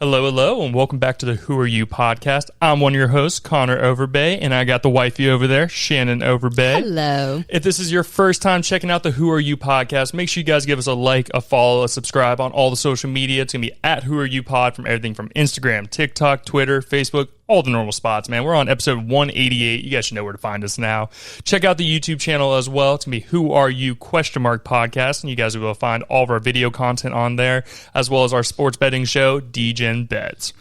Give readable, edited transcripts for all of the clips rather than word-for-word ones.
Hello, hello, and welcome back to the Who Are You podcast. I'm one of your hosts, Connor Overbay, and I got the wifey over there, Shannon Overbay. Hello. If this is your first time checking out the Who Are You podcast, make sure you guys give us a like, a follow, a subscribe on all the social media. It's going to be at Who Are You Pod from everything from Instagram, TikTok, Twitter, Facebook, all the normal spots, man. We're on episode 188. You guys should know where to find us now. Check out the YouTube channel as well. It's going to be Who Are You podcast, and you guys will be able to find all of our video content on there, as well as our sports betting show, DGen Bets.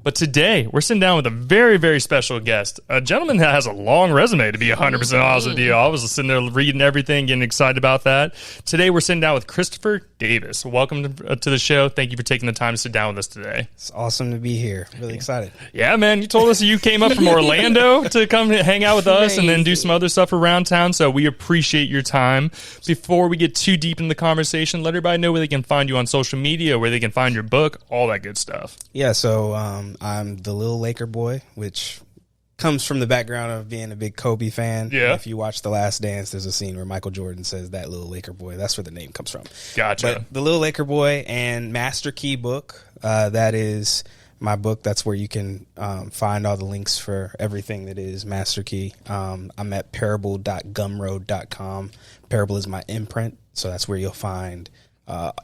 But today, we're sitting down with a very, very special guest, a gentleman that has a long resume, to be 100% honest with you. I was sitting there reading everything, getting excited about that. Today, we're sitting down with Christopher Davis. Welcome to the show. Thank you for taking the time to sit down with us today. It's awesome to be here. Really excited. Yeah, man. You told us you came up from Orlando to come hang out with us and then do some other stuff around town, so we appreciate your time. Before we get too deep in the conversation, let everybody know where they can find you on social media, where they can find your book, all that good stuff. Yeah, so I'm the Little Laker Boy, which comes from the background of being a big Kobe fan. Yeah. If you watch The Last Dance, there's a scene where Michael Jordan says that Little Laker Boy. That's where the name comes from. Gotcha. But the Little Laker Boy and Master Key book, that is my book. That's where you can find all the links for everything that is Master Key. I'm at parable.gumroad.com. Parable is my imprint, so that's where you'll find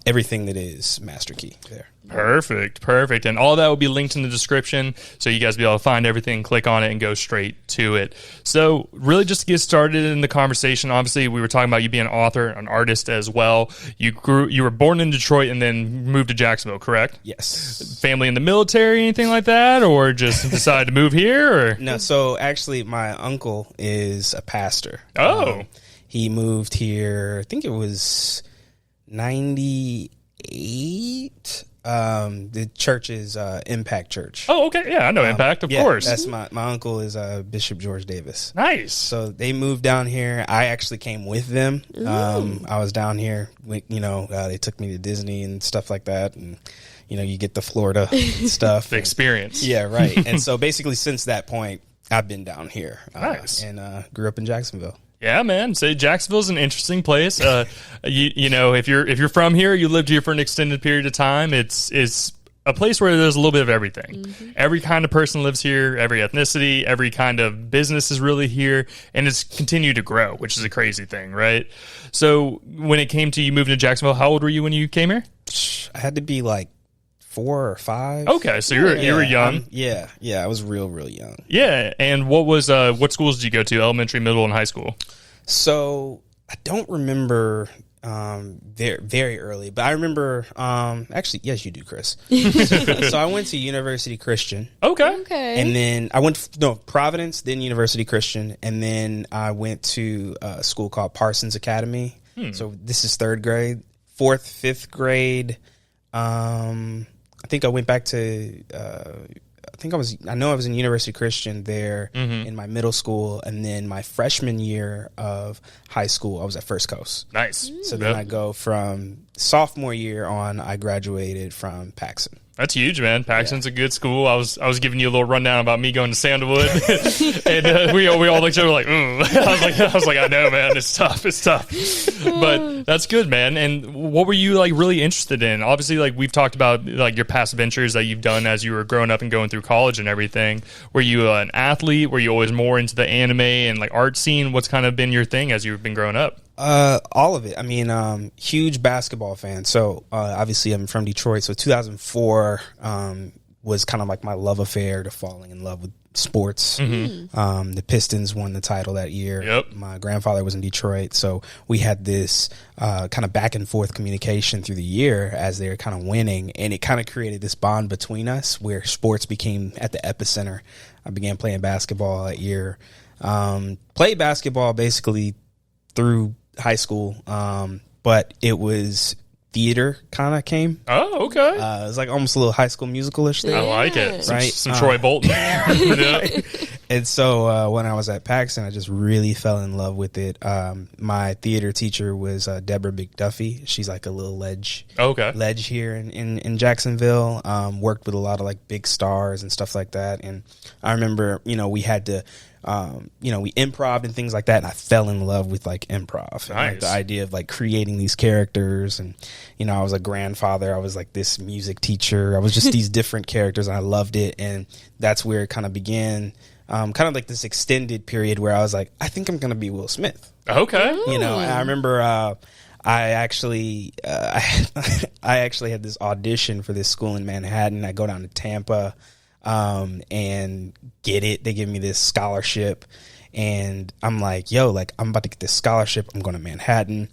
everything that is Master Key there. Perfect. And all that will be linked in the description, so you guys will be able to find everything, click on it, and go straight to it. So really just to get started in the conversation, obviously we were talking about you being an author, an artist as well. You were born in Detroit and then moved to Jacksonville, correct? Yes. Family in the military, anything like that, or just decided to move here? Or? No, so actually my uncle is a pastor. Oh. He moved here, I think it was 98. The church is Impact Church. Oh, okay. Yeah, I know Impact, of course. That's my uncle is Bishop George Davis. Nice. So they moved down here. I actually came with them. I was down here. They took me to Disney and stuff like that, and you get the Florida stuff, The experience. Yeah, right. And so basically, since that point, I've been down here. Nice. And grew up in Jacksonville. Yeah, man. So Jacksonville's an interesting place. If you're from here, you lived here for an extended period of time. It's a place where there's a little bit of everything. Mm-hmm. Every kind of person lives here. Every ethnicity, every kind of business is really here, and it's continued to grow, which is a crazy thing, right? So when it came to you moving to Jacksonville, how old were you when you came here? I had to be like 4 or 5. Okay, so you were young. Yeah, I was real young. Yeah, and what schools did you go to? Elementary, middle, and high school? So I don't remember very early, but I remember actually, yes, you do, Chris. So I went to University Christian. Okay. And then I went to Providence, then University Christian, and then I went to a school called Parsons Academy. So this is 3rd grade, 4th, 5th grade. I think I went back to I was in University Christian there in my middle school, and then my freshman year of high school, I was at First Coast. Nice. So then I go from sophomore year on, I graduated from Paxson. That's huge, man. Paxton's a good school. I was giving you a little rundown about me going to Sandalwood, and we all looked at each other like, I was like, I know, man, it's tough, but that's good, man. And what were you really interested in? Obviously, we've talked about your past adventures that you've done as you were growing up and going through college and everything. Were you an athlete? Were you always more into the anime and art scene? What's kind of been your thing as you've been growing up? All of it. I mean, huge basketball fan. So, obviously I'm from Detroit. So 2004, was kind of like my love affair to falling in love with sports. Mm-hmm. The Pistons won the title that year. Yep. My grandfather was in Detroit. So we had this, kind of back and forth communication through the year as they were kind of winning. And it kind of created this bond between us where sports became at the epicenter. I began playing basketball that year. Played basketball basically through high school, but it was theater kind of came. Oh, okay. It was like almost a little High School Musical-ish thing. I like it. Right? Some Troy Bolton. Right. And so when I was at Paxton, I just really fell in love with it. My theater teacher was Deborah McDuffie. She's like a little ledge here in Jacksonville. Worked with a lot of big stars and stuff like that. And I remember, we had to we improv and things like that. And I fell in love with like improv. And, like, the idea of like creating these characters. And, I was a grandfather. I was like this music teacher. I was just these different characters, and I loved it. And that's where it kind of began, kind of like this extended period where I was like, I think I'm going to be Will Smith. Okay. And I remember, I actually had this audition for this school in Manhattan. I go down to Tampa, and get it. They give me this scholarship, and I'm like, yo, like I'm about to get this scholarship. I'm going to Manhattan.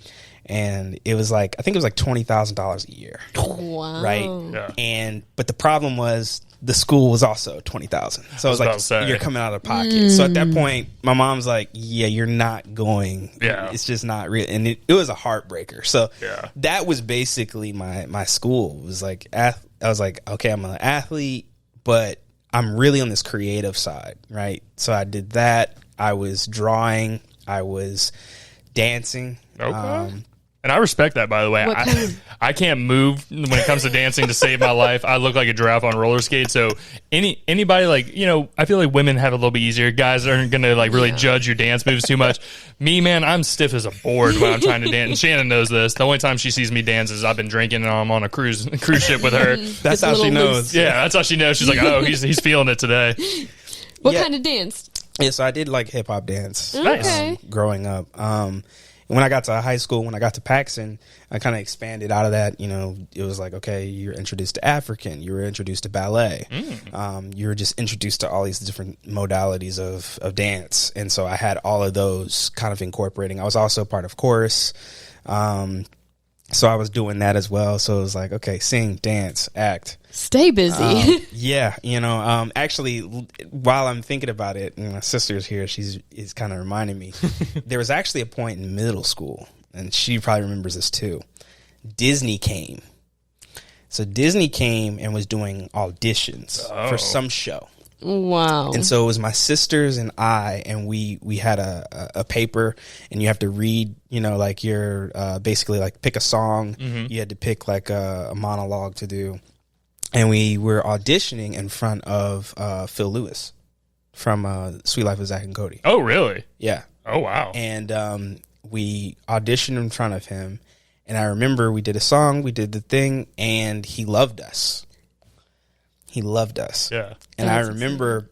And it was like, I think it was like $20,000 a year. Wow. Right. Yeah. But the problem was the school was also $20,000. So I was like, you're coming out of pocket. So at that point, my mom's like, yeah, you're not going. Yeah. It's just not real. And it was a heartbreaker. So that was basically my school. It was like, I was like, okay, I'm an athlete, but I'm really on this creative side. Right. So I did that. I was drawing. I was dancing. Okay. And I respect that, by the way. I can't move when it comes to dancing to save my life. I look like a giraffe on roller skates. So anybody like, I feel like women have it a little bit easier. Guys aren't going to like really judge your dance moves too much. Me, man, I'm stiff as a board when I'm trying to dance. And Shannon knows this. The only time she sees me dance is I've been drinking and I'm on a cruise ship with her. That's how she knows. Yeah, that's how she knows. She's like, oh, he's feeling it today. What kind of dance? Yeah, so I did like hip hop dance growing up. When I got to high school, when I got to Paxson, I kind of expanded out of that. It was like, okay, you're introduced to African, you were introduced to ballet, you were just introduced to all these different modalities of dance. And so I had all of those kind of incorporating. I was also part of chorus. So I was doing that as well. So it was like, okay, sing, dance, act. Stay busy. Actually, while I'm thinking about it, and my sister's here, she's kind of reminding me, there was actually a point in middle school, and she probably remembers this too. Disney came. So Disney came and was doing auditions for some show. Wow. And so it was my sisters and I, and we had a paper, and you have to read, like you're basically like pick a song. You had to pick like a monologue to do. And we were auditioning in front of Phil Lewis from Sweet Life of Zach and Cody. Oh, really? Yeah. Oh, wow. And we auditioned in front of him. And I remember we did a song, we did the thing, and he loved us. He loved us. Yeah. And I remember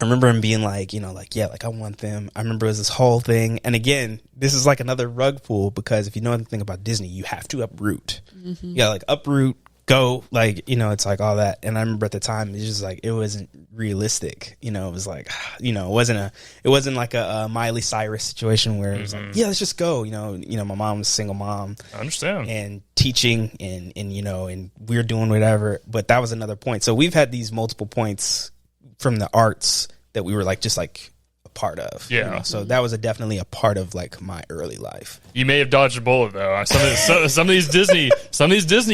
him being like, I want them. I remember it was this whole thing. And again, this is like another rug pull, because if you know anything about Disney, you have to uproot. Yeah, like uproot, go, like, it's like all that. And I remember at the time, it was just like, it wasn't realistic. It was like, it wasn't like a Miley Cyrus situation where it was like, yeah, let's just go. My mom was a single mom. I understand. And teaching and and we're doing whatever. But that was another point. So we've had these multiple points from the arts that we were like, just like a part of. Yeah. So that was definitely a part of like my early life. You may have dodged a bullet though. Some of these Disney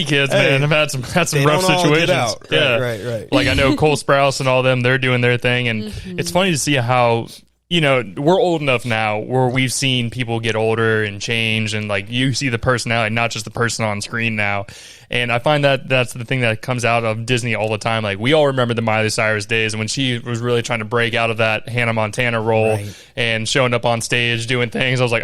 kids, man, have had some rough situations. Right. Like I know Cole Sprouse and all them, they're doing their thing, and it's funny to see how we're old enough now where we've seen people get older and change, and like you see the personality, not just the person on screen now. And I find that that's the thing that comes out of Disney all the time. Like we all remember the Miley Cyrus days when she was really trying to break out of that Hannah Montana role and showing up on stage doing things. I was like,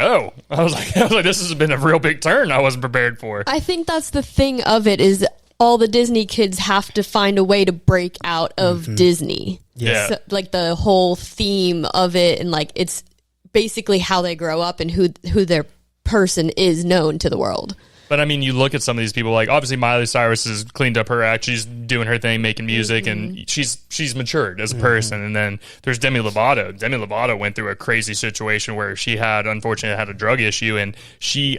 this has been a real big turn I wasn't prepared for. I think that's the thing of it, is all the Disney kids have to find a way to break out of Disney. Yeah. So, like the whole theme of it, and like it's basically how they grow up and who their person is known to the world. But I mean, you look at some of these people, like obviously Miley Cyrus has cleaned up her act. She's doing her thing, making music, and she's matured as a person. And then there's Demi Lovato. Demi Lovato went through a crazy situation where she unfortunately had a drug issue, and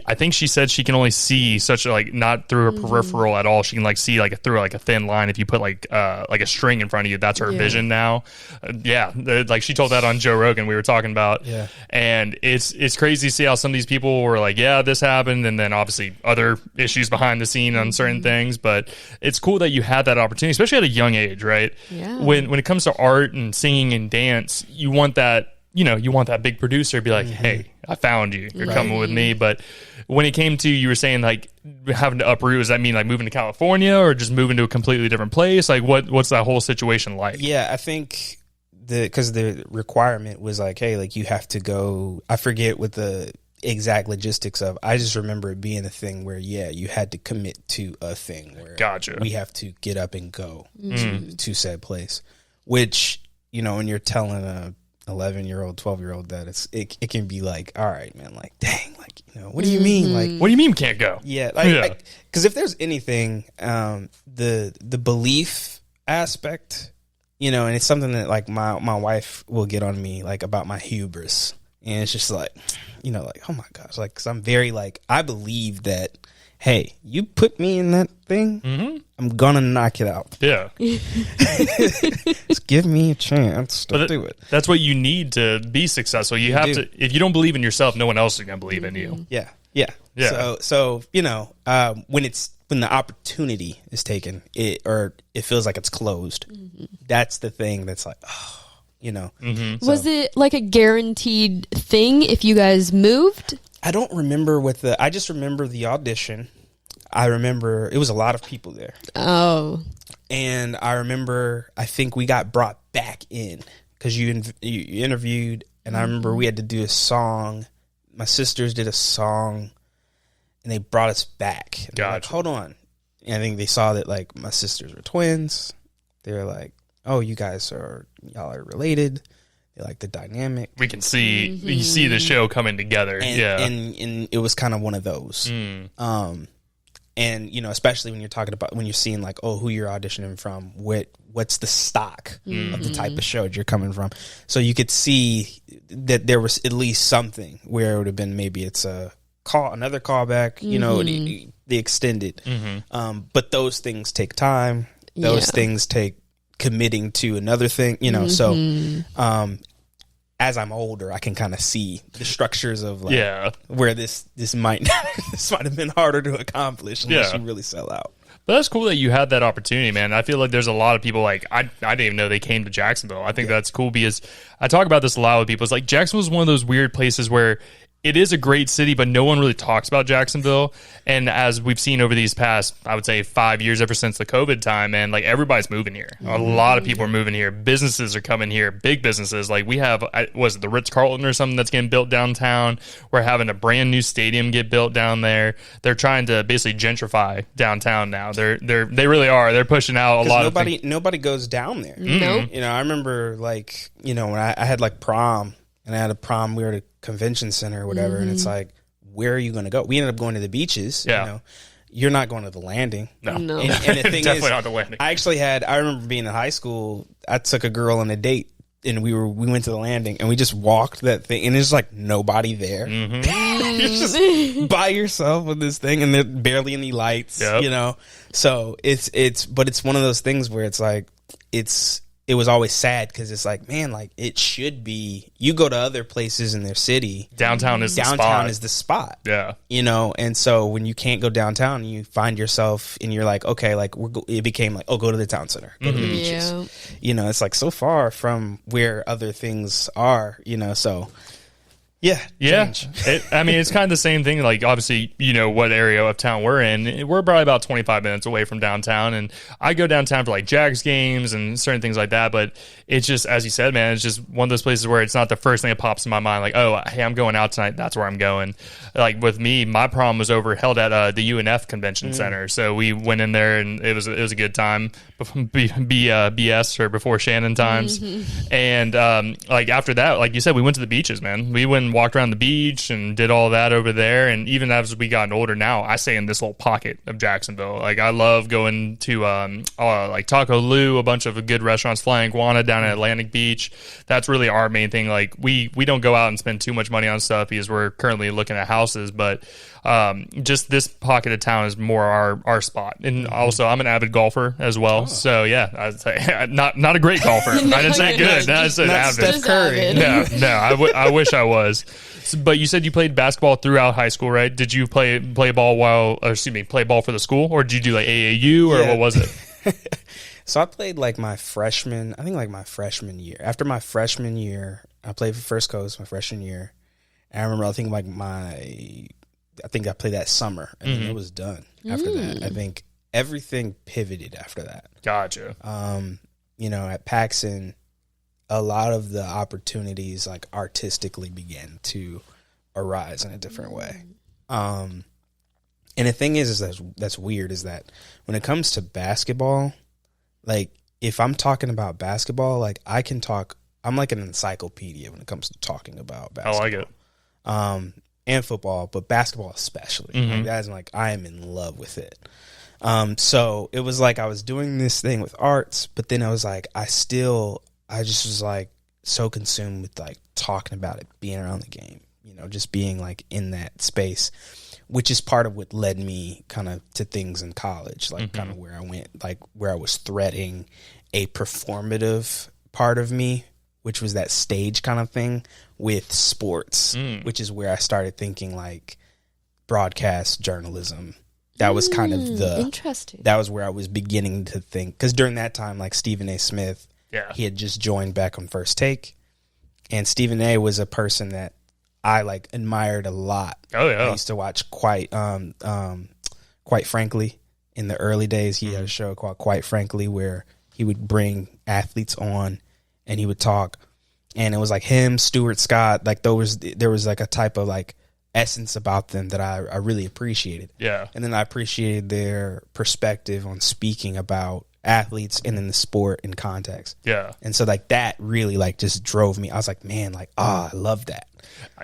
I think she said she can only see such like not through her peripheral at all. She can like see like through like a thin line. If you put like a string in front of you, that's her vision now. Like she told that on Joe Rogan. We were talking about, and it's crazy to see how some of these people were like, yeah, this happened, and then obviously other issues behind the scene on certain things. But it's cool that you had that opportunity, especially at a young age, right? Yeah. When it comes to art and singing and dance, you want that, you want that big producer to be like, hey, I found you, you're coming with me. But when it came to, you were saying like having to uproot, does that mean like moving to California or just moving to a completely different place? Like what's that whole situation like? Yeah, I think because the requirement was like, hey, like you have to go. I forget what the exact logistics of. I just remember it being a thing where you had to commit to a thing where Gotcha. we have to get up and go to said place, which when you're telling a 11-year-old, 12-year-old that it can be like, all right, man, like dang, like what do you mean, like what do you mean can't go? Yeah, like because if there's anything, the belief aspect, and it's something that like my wife will get on me like about my hubris, and it's just like, like oh my gosh, like because I'm very like I believe that, hey, you put me in that thing, I'm gonna knock it out. Yeah. Just give me a chance to do it. That's what you need to be successful. You have to. If you don't believe in yourself, no one else is gonna believe in you. Yeah. So when the opportunity is taken, it feels like it's closed. That's the thing that's like, Was it like a guaranteed thing if you guys moved? I don't remember I just remember the audition. I remember it was a lot of people there. Oh. And I remember, I think we got brought back in because you interviewed, and I remember we had to do a song. My sisters did a song, and they brought us back. And Gotcha. Like, hold on. And I think they saw that like my sisters were twins. They were like, oh, y'all are related. They like the dynamic. We can see you see the show coming together. And it was kind of one of those. And especially when you're talking about when you're seeing like, oh, who you're auditioning from, what's the stock of the type of show you're coming from, so you could see that there was at least something where it would have been maybe it's another callback, the extended. But those things take time. Those things take committing to another thing, so as I'm older, I can kind of see the structures of like where this might have been harder to accomplish unless you really sell out. But that's cool that you had that opportunity, man. I feel like there's a lot of people like I didn't even know they came to Jacksonville. I think that's cool because I talk about this a lot with people. It's like Jacksonville is one of those weird places where it is a great city, but no one really talks about Jacksonville. And as we've seen over these past, I would say 5 years ever since the COVID time, man, like everybody's moving here. A lot of people are moving here. Businesses are coming here, big businesses. Like we have, was it the Ritz-Carlton or something that's getting built downtown? We're having a brand new stadium get built down there. They're trying to basically gentrify downtown now. They really are. They're pushing out a lot of things. Nobody goes down there. Nope. I remember like, when I had like prom, and I had a prom, we were at a convention center or whatever, and it's like, where are you going to go? We ended up going to the beaches. You're not going to the Landing. No. And the thing Definitely is, not the Landing. I remember being in high school, I took a girl on a date, and we went to the Landing, and we just walked that thing, and there's like nobody there. You're just by yourself with this thing, and there's barely any lights, So it's one of those things where it's like, it was always sad because it's like, man, like it should be. You go to other places in their city, downtown is the spot. Yeah, and so when you can't go downtown, you find yourself and you're like, okay, like it became like, oh, go to the town center, go to the beaches. It's like so far from where other things are, so. Yeah. It's kind of the same thing. Like, obviously, what area of town we're in. We're probably about 25 minutes away from downtown, and I go downtown for like Jags games and certain things like that. But it's just, as you said, man, it's just one of those places where it's not the first thing that pops in my mind. Like, oh, hey, I'm going out tonight. That's where I'm going. Like with me, my prom was held at the UNF Convention Center, so we went in there and it was a good time. BS or before Shannon times, and like after that, like you said, we went to the beaches, man. We went and walked around the beach and did all that over there. And even as we gotten older now, I stay in this little pocket of Jacksonville. Like I love going to like Taco Lou, a bunch of good restaurants, Flying Iguana down at Atlantic Beach. That's really our main thing. Like we don't go out and spend too much money on stuff because we're currently looking at houses, but just this pocket of town is more our spot. And also I'm an avid golfer as well. So yeah, I'd say not a great golfer. I didn't say good. I said avid. Steph Curry. No, I wish I was. But you said you played basketball throughout high school, right? Did you play ball play ball for the school, or did you do like AAU, or what was it? So I played like my freshman year. After my freshman year, I played for First Coast my freshman year. And I remember I think I played that summer, and then it was done after that. I think everything pivoted after that. Gotcha. At Paxson, a lot of the opportunities like artistically began to arise in a different way. And the thing is that's weird is that when it comes to basketball, like if I'm talking about basketball, like I can talk, I'm like an encyclopedia when it comes to talking about basketball. I like it. And football, but basketball especially. Like, that's like I am in love with it. So it was like I was doing this thing with arts, but then I was like, I just was like so consumed with like talking about it, being around the game, you know, just being like in that space, which is part of what led me kind of to things in college, like kind of where I went, like where I was threading a performative part of me, which was that stage kind of thing with sports, which is where I started thinking like broadcast journalism. That was kind of interesting. That was where I was beginning to think, because during that time, like Stephen A. Smith, he had just joined back on First Take, and Stephen A. was a person that I like admired a lot. Oh yeah, I used to watch Quite Frankly in the early days. He had a show called Quite Frankly where he would bring athletes on and he would talk, and it was like him, Stuart Scott, like there was like a type of like essence about them that I really appreciated. Yeah. And then I appreciated their perspective on speaking about athletes and in the sport in context. Yeah. And so like that really like just drove me. I was like, man, like, I love that.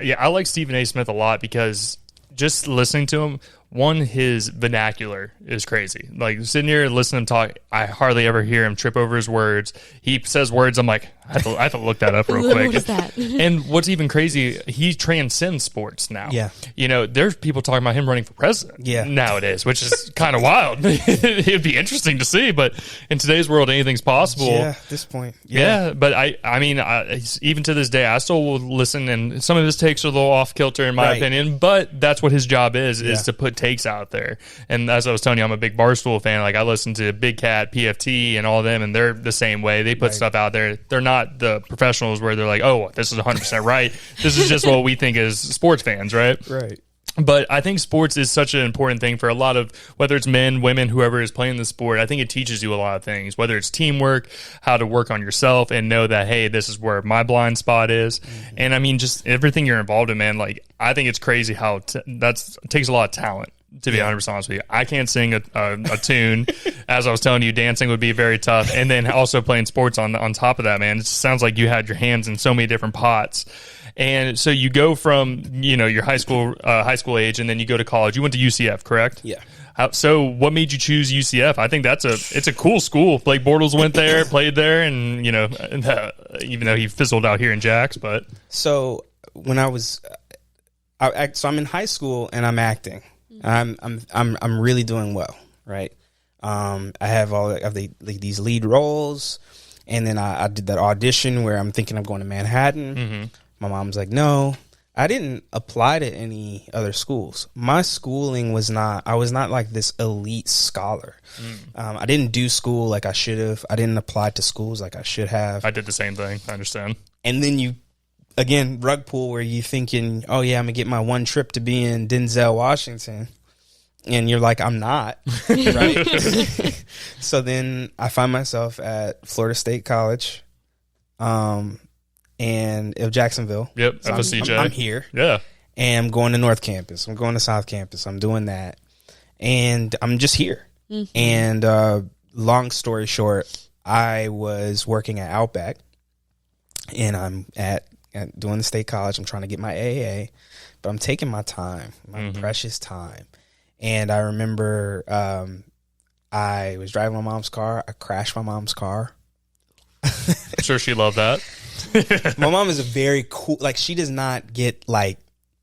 Yeah, I like Stephen A. Smith a lot because just listening to him, one, his vernacular is crazy. Like sitting here and listening to him talk, I hardly ever hear him trip over his words. He says words, I'm like, I have to look that up real quick. What is that? And what's even crazy, he transcends sports now. Yeah. You know, there's people talking about him running for president nowadays, which is kind of wild. It'd be interesting to see, but in today's world, anything's possible. Yeah, at this point. Yeah, but I mean, even to this day, I still will listen, and some of his takes are a little off kilter in my opinion, but that's what his job is to put takes out there. And as I was telling you, I'm a big Barstool fan. Like I listen to Big Cat, PFT, and all of them, and they're the same way. They put stuff out there. They're not the professionals where they're like, oh, this is 100% right. This is just what we think as sports fans, right? Right. But I think sports is such an important thing for a lot of, whether it's men, women, whoever is playing the sport. I think it teaches you a lot of things, whether it's teamwork, how to work on yourself and know that, hey, this is where my blind spot is. And I mean, just everything you're involved in, man. Like, I think it's crazy how it takes a lot of talent, to be 100% honest with you. I can't sing a tune. As I was telling you, dancing would be very tough. And then also playing sports on top of that, man. It just sounds like you had your hands in so many different pots. And so you go from, you know, your high school age, and then you go to college. You went to UCF, correct? Yeah. So what made you choose UCF? I think it's a cool school. Blake Bortles went there, played there, and, you know, even though he fizzled out here in Jacks, but. So when I was, so I'm in high school and I'm acting. I'm really doing well, right? I have these lead roles, and then I did that audition where I'm thinking I'm going to Manhattan. My mom's like, no. I didn't apply to any other schools. My schooling was not, I was not like this elite scholar. I didn't do school like I should have. I didn't apply to schools like I should have. I did the same thing. I understand. And then you, again, rug pull where you thinking, oh yeah, I'm gonna get my one trip to be in Denzel, Washington. And you're like, I'm not, right? So then I find myself at Florida State College, and of Jacksonville. Yep, so FSCJ. I'm here. Yeah. And I'm going to North Campus. I'm going to South Campus. I'm doing that. And I'm just here. And long story short, I was working at Outback, and I'm at doing the state college. I'm trying to get my AA, but I'm taking my time, my precious time. And I remember I was driving my mom's car. I crashed my mom's car. I'm sure she loved that. My mom is a very cool, like, she does not get, like,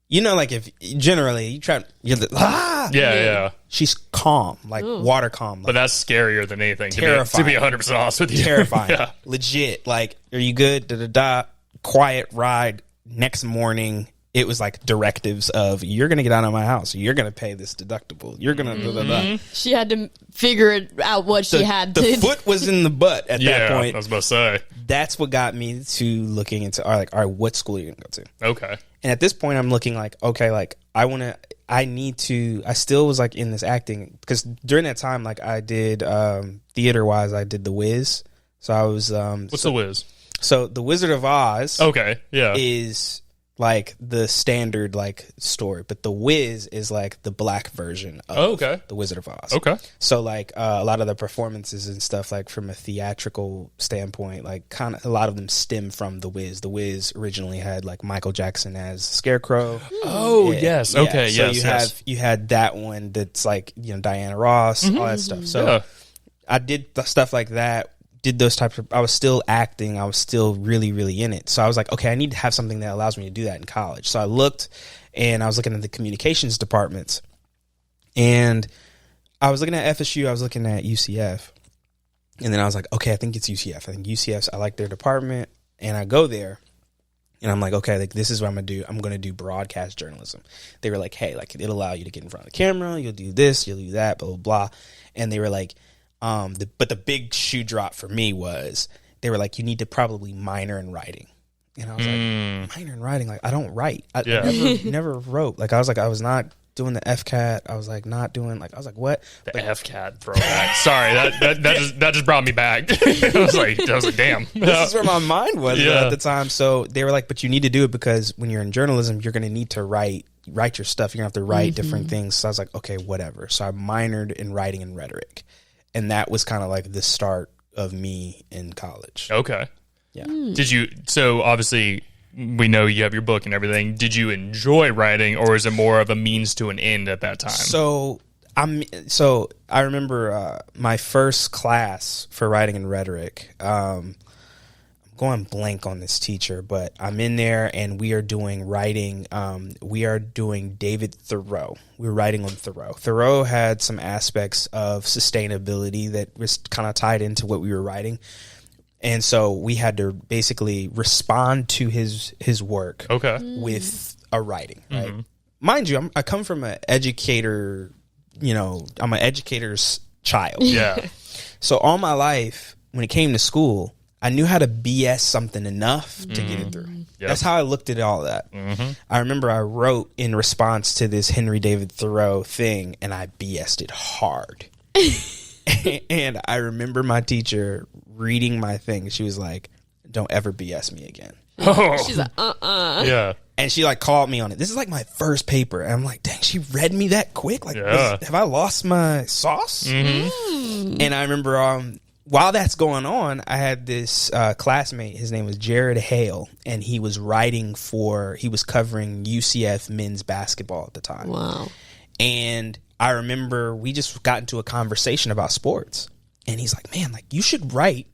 you know, like, if generally you try, you're like, yeah. She's calm, like water calm. Like, but that's scarier than anything, terrifying. To be 100% honest with you. Terrifying. Yeah. Legit. Like, are you good? Da-da-da. Quiet ride. Next morning, it was like directives of, you're going to get out of my house. You're going to pay this deductible. You're going to da-da-da. She had to figure it out what she had to. The foot was in the butt at that point. I was about to say. That's what got me to looking into, all right, what school are you going to go to? Okay. And at this point, I'm looking like, okay, like, I still was like in this acting, because during that time, like, I did, theater-wise, I did The Wiz. So I was, what's The Wiz? So the Wizard of Oz Okay, yeah. is like the standard like story, but the Wiz is like the black version of the Wizard of Oz. Okay. So like a lot of the performances and stuff, like from a theatrical standpoint, like kind of a lot of them stem from the Wiz. The Wiz originally had like Michael Jackson as Scarecrow. Oh, yes. Okay, so yes. you had that one that's like, you know, Diana Ross, all that stuff. So I did stuff like that. Did those types of, I was still acting. I was still really, really in it. So I was like, okay, I need to have something that allows me to do that in college. So I looked, and I was looking at the communications departments, and I was looking at FSU. I was looking at UCF, and then I was like, okay, I think it's UCF. I think UCF, I like their department, and I go there, and I'm like, okay, like this is what I'm going to do. I'm going to do broadcast journalism. They were like, hey, like it'll allow you to get in front of the camera. You'll do this, you'll do that, blah, blah, blah. And they were like, but the big shoe drop for me was they were like, you need to probably minor in writing. And I was like, minor in writing? Like, I don't write. I never wrote. Like, I was not doing the FCAT. I was like, not doing, like, I was like, what? The FCAT throwback. Sorry, that just brought me back. I was like, damn. This is where my mind was at the time. So they were like, but you need to do it because when you're in journalism, you're going to need to write your stuff. You're going to have to write different things. So I was like, okay, whatever. So I minored in writing and rhetoric. And that was kind of like the start of me in college. Okay. Yeah. Did you, so obviously we know you have your book and everything. Did you enjoy writing, or is it more of a means to an end at that time? So I remember my first class for writing and rhetoric. I'm going blank on this teacher, but I'm in there and we are doing writing. We are doing David Thoreau. We were writing on Thoreau. Thoreau had some aspects of sustainability that was kind of tied into what we were writing. And so we had to basically respond to his work with a writing, right? Mind you, I come from an educator, you know, I'm an educator's child. Yeah. So all my life, when it came to school, I knew how to BS something enough to get it through. Yep. That's how I looked at all that. I remember I wrote in response to this Henry David Thoreau thing, and I BS'd it hard. And I remember my teacher reading my thing. She was like, don't ever BS me again. She's like, Yeah. And she like called me on it. This is like my first paper. And I'm like, dang, she read me that quick? Like, have I lost my sauce? And I remember while that's going on, I had this classmate. His name was Jared Hale. And he was covering UCF men's basketball at the time. wow. And I remember we just got into a conversation about sports. And he's like, man, like you should write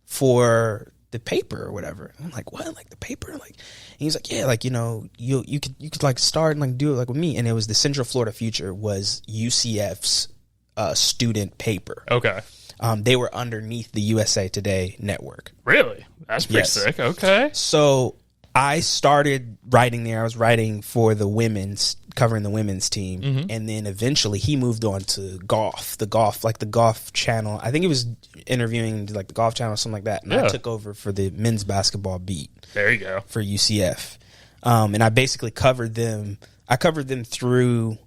for the paper or whatever. And I'm like, what? Like the paper? Like, and he's like, yeah, like, you know, you could like start and like do it like with me. And it was the Central Florida Future was UCF's student paper. Okay. They were underneath the USA Today network. Really? That's pretty sick. Okay. So I started writing there. I was writing for covering the women's team. And then eventually he moved on to the golf channel. I think he was interviewing like the golf channel or something like that. And I took over for the men's basketball beat. There you go. For UCF. And I basically covered them. I covered them through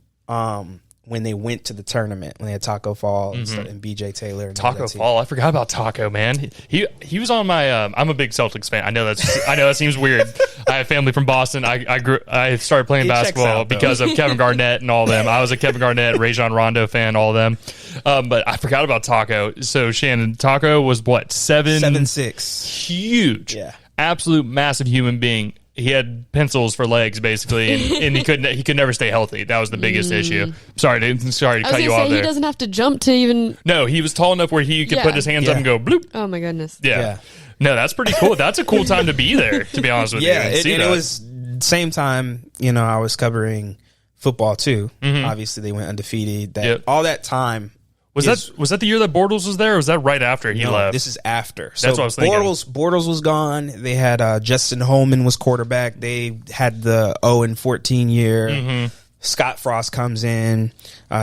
when they went to the tournament, when they had Taco Fall and BJ Taylor. And Taco Fall. I forgot about Taco, man. He was on my. I'm a big Celtics fan. I know that seems weird. I have family from Boston. I started playing basketball because of Kevin Garnett and all them. I was a Kevin Garnett, Rajon Rondo fan, all them. But I forgot about Taco. So Shannon, Taco was what 7'6", huge, absolute massive human being. He had pencils for legs, basically, and he could never stay healthy. That was the biggest issue. Sorry to cut you off there. He doesn't have to jump to even. No, he was tall enough where he could put his hands up and go bloop. Oh my goodness. Yeah. No, that's pretty cool. That's a cool time to be there, to be honest with you. Yeah, it was same time. You know, I was covering football too. Obviously, they went undefeated. All that time. Was that the year that Bortles was there, or was that right after he left? This is after. That's what I was thinking. Bortles was gone. They had Justin Holman was quarterback. They had the 0-14 year. Scott Frost comes in.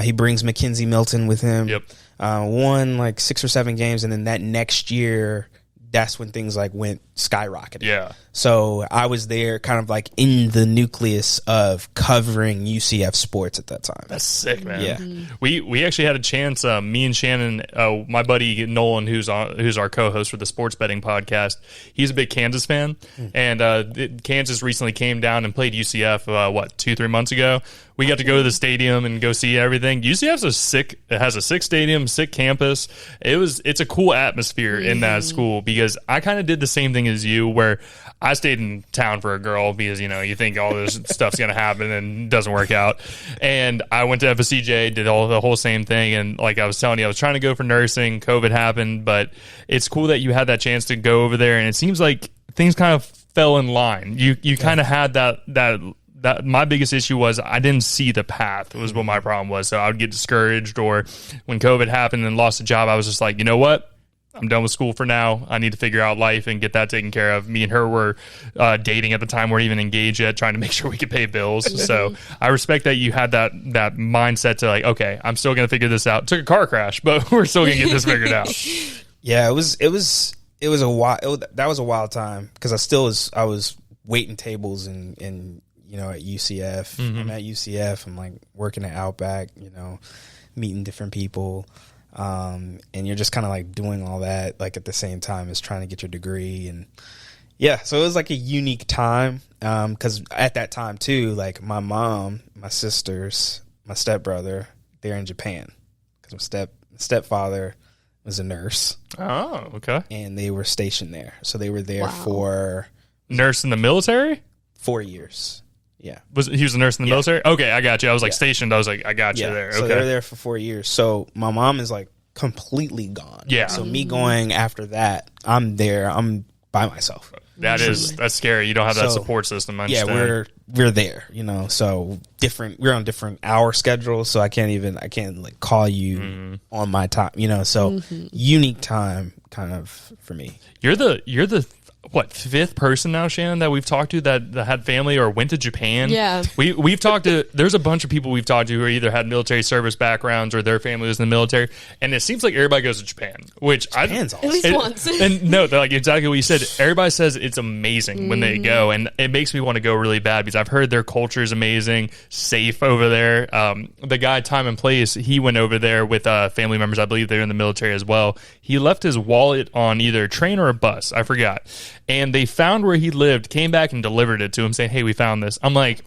He brings Mackenzie Milton with him. Won like 6 or 7 games, and then that next year that's when things like went skyrocketing. Yeah. So I was there kind of like in the nucleus of covering UCF sports at that time. That's sick, man. Yeah. We actually had a chance, me and Shannon, my buddy Nolan, who's our co-host for the sports betting podcast, he's a big Kansas fan. And Kansas recently came down and played UCF, 2-3 months ago. We got to go to the stadium and go see everything. UCF's has a sick stadium, sick campus. It's a cool atmosphere in that school, because I kind of did the same thing as you, where I stayed in town for a girl because, you think all this stuff's going to happen and it doesn't work out. And I went to FSCJ, did the whole same thing. And like I was telling you, I was trying to go for nursing. COVID happened, but it's cool that you had that chance to go over there. And it seems like things kind of fell in line. You kind of had that my biggest issue was I didn't see the path, was what my problem was. So I would get discouraged, or when COVID happened and lost a job, I was just like, you know what? I'm done with school for now. I need to figure out life and get that taken care of. Me and her were dating at the time. We weren't even engaged yet, trying to make sure we could pay bills. So I respect that you had that mindset to like, okay, I'm still going to figure this out. Took a car crash, but we're still going to get this figured out. Yeah, it was a wild. That was a wild time, because I was waiting tables and at UCF. I'm at UCF. I'm like working at Outback, meeting different people. And you're just kind of like doing all that like at the same time as trying to get your degree. And yeah, so it was like a unique time. Cause at that time too, like my mom, my sisters, my stepbrother, they're in Japan, cause my stepfather was a nurse. Oh, okay. And they were stationed there. So they were there for nurse in the military, 4 years. Yeah. He was a nurse in the military? Okay, I got you. I was like stationed. I was like, I got you there. Okay. So they were there for 4 years. So my mom is like completely gone. Yeah. So me going after that, I'm there. I'm by myself. That's scary. You don't have that support system. I understand. We're there, so we're on different hour schedules. So I can't like call you on my time, so unique time kind of for me. You're the fifth person now, Shannon, that we've talked to that had family or went to Japan? Yeah. We've talked to, there's a bunch of people we've talked to who either had military service backgrounds or their family was in the military, and it seems like everybody goes to Japan, which Japan's awesome. At least once. And no, they're like exactly what you said. Everybody says it's amazing when they go, and it makes me want to go really bad because I've heard their culture is amazing, safe over there. The guy, Time and Place, he went over there with family members. I believe they're in the military as well. He left his wallet on either a train or a bus. I forgot. And they found where he lived, came back and delivered it to him, saying, "Hey, we found this." I'm like,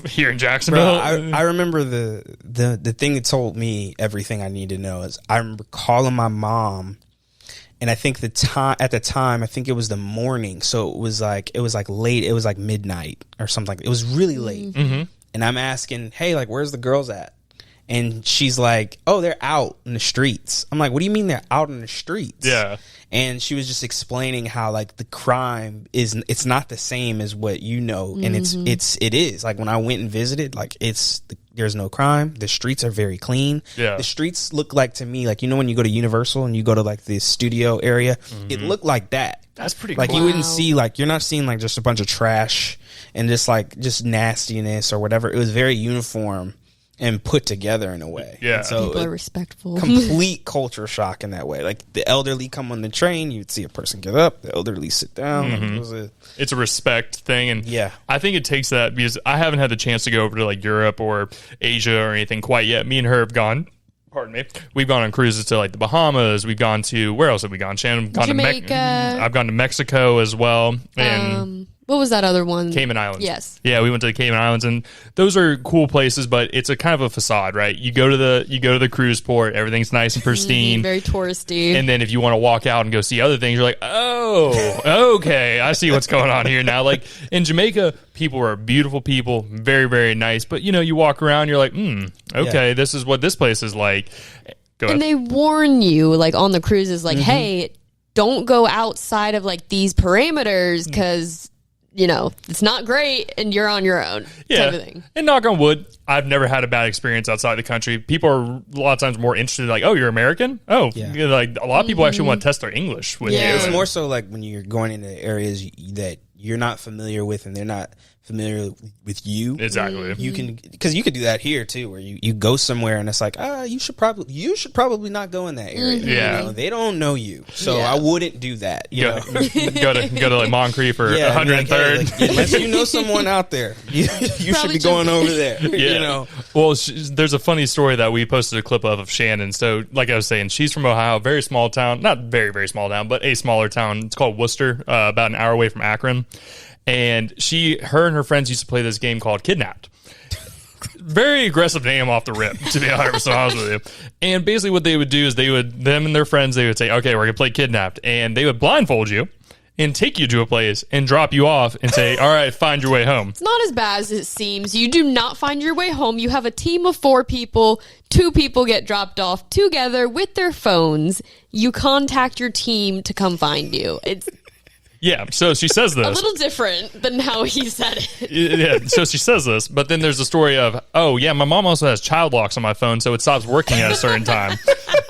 here in Jacksonville. Bro, I remember the thing that told me everything I need to know is I remember calling my mom, and I think at the time I think it was the morning, so it was like late. It was like midnight or something. It was really late, and I'm asking, "Hey, like, where's the girls at?" And she's like, "Oh, they're out in the streets." I'm like, "What do you mean they're out in the streets?" Yeah. And she was just explaining how like the crime it's not the same as what and it is like when I went and visited, like there's no crime. The streets are very clean. Yeah. The streets look like, to me, like, when you go to Universal and you go to like the studio area, it looked like that. That's pretty like cool. You wouldn't see, like, you're not seeing like just a bunch of trash and just nastiness or whatever. It was very uniform and put together in a way. Yeah. And so people are respectful. Complete culture shock in that way. Like the elderly come on the train, you'd see a person get up, the elderly sit down. It's a respect thing, and yeah, I think it takes that because I haven't had the chance to go over to like Europe or Asia or anything quite yet. Me and her have gone. Pardon me. We've gone on cruises to like the Bahamas. We've gone to, where else have we gone? Shannon, Jamaica. I've gone to Mexico as well, and what was that other one? Cayman Islands. Yes. Yeah, we went to the Cayman Islands, and those are cool places, but it's a kind of a facade, right? You go to the cruise port, everything's nice and pristine, very touristy, and then if you want to walk out and go see other things, you're like, oh, okay, I see what's going on here now. Like in Jamaica, people are beautiful people, very, very nice, but you walk around, you're like, okay, this is what this place is like. Go ahead. And they warn you, like on the cruises, like, hey, don't go outside of like these parameters because it's not great and you're on your own. Yeah. Type of thing. And knock on wood, I've never had a bad experience outside the country. People are a lot of times more interested, like, oh, you're American? Oh, yeah. Like a lot of people actually want to test their English with you. It's more so like when you're going into areas that you're not familiar with and they're not familiar with you. Exactly. You can, because you could do that here too, where you go somewhere and it's like, you should probably not go in that area. Yeah. You know, they don't know you, so I wouldn't do that. You know? go to like Moncrief or 103rd. Like, hey, like, unless you know someone out there, you should be going over there. Yeah. You know. Well, there's a funny story that we posted a clip of Shannon. So, like I was saying, she's from Ohio, very small town, not very, very small town, but a smaller town. It's called Worcester, about an hour away from Akron. And her and her friends used to play this game called Kidnapped. Very aggressive name off the rip, to be 100% honest with you. And basically what they would do is them and their friends, they would say, okay, we're going to play Kidnapped. And they would blindfold you and take you to a place and drop you off and say, all right, find your way home. It's not as bad as it seems. You do not find your way home. You have a team of 4 people. 2 people get dropped off together with their phones. You contact your team to come find you. It's Yeah, so she says this. a little different than how he said it. Yeah, so she says this, but then there's the story of, oh, yeah, my mom also has child locks on my phone, so it stops working at a certain time.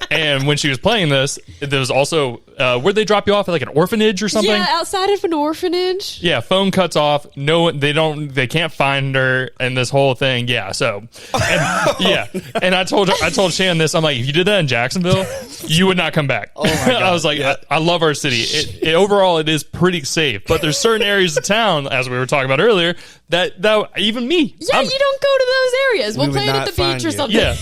And when she was playing this, there was also, where'd they drop you off at like an orphanage or something? Yeah, outside of an orphanage. Yeah, phone cuts off. No, they can't find her, and this whole thing. Yeah, so, and I told Shannon this. I'm like, if you did that in Jacksonville, you would not come back. Oh my God. I was like, I love our city. Overall, it is pretty safe, but there's certain areas of town, as we were talking about earlier, that even me. Yeah, you don't go to those areas. We'll would play it not at the beach or find you. something. Yeah,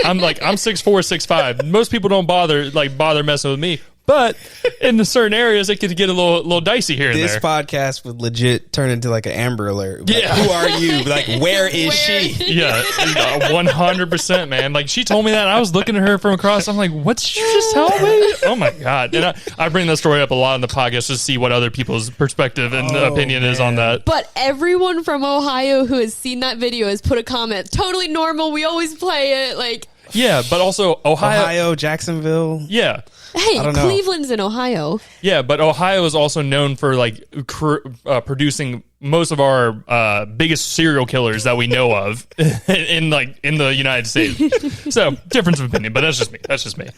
I'm 6'4", 6'5". Most people don't bother messing with me. But in the certain areas, it could get a little dicey here and This there. podcast would legit turn into like an Amber Alert. Like, Yeah. who are you? Like, where is she? Yeah, 100%, man. Like, she told me that. I was looking at her from across. I'm like, what did you just tell me? Oh, my God. And I bring that story up a lot in the podcast to see what other people's perspective and opinion is on that. But everyone from Ohio who has seen that video has put a comment. Totally normal. We always play it. Like, Yeah, but also Ohio, Jacksonville. Yeah. hey, I don't know. Cleveland's in Ohio. Yeah, but Ohio is also known for like producing most of our biggest serial killers that we know of in the United States. So difference of opinion, but that's just me.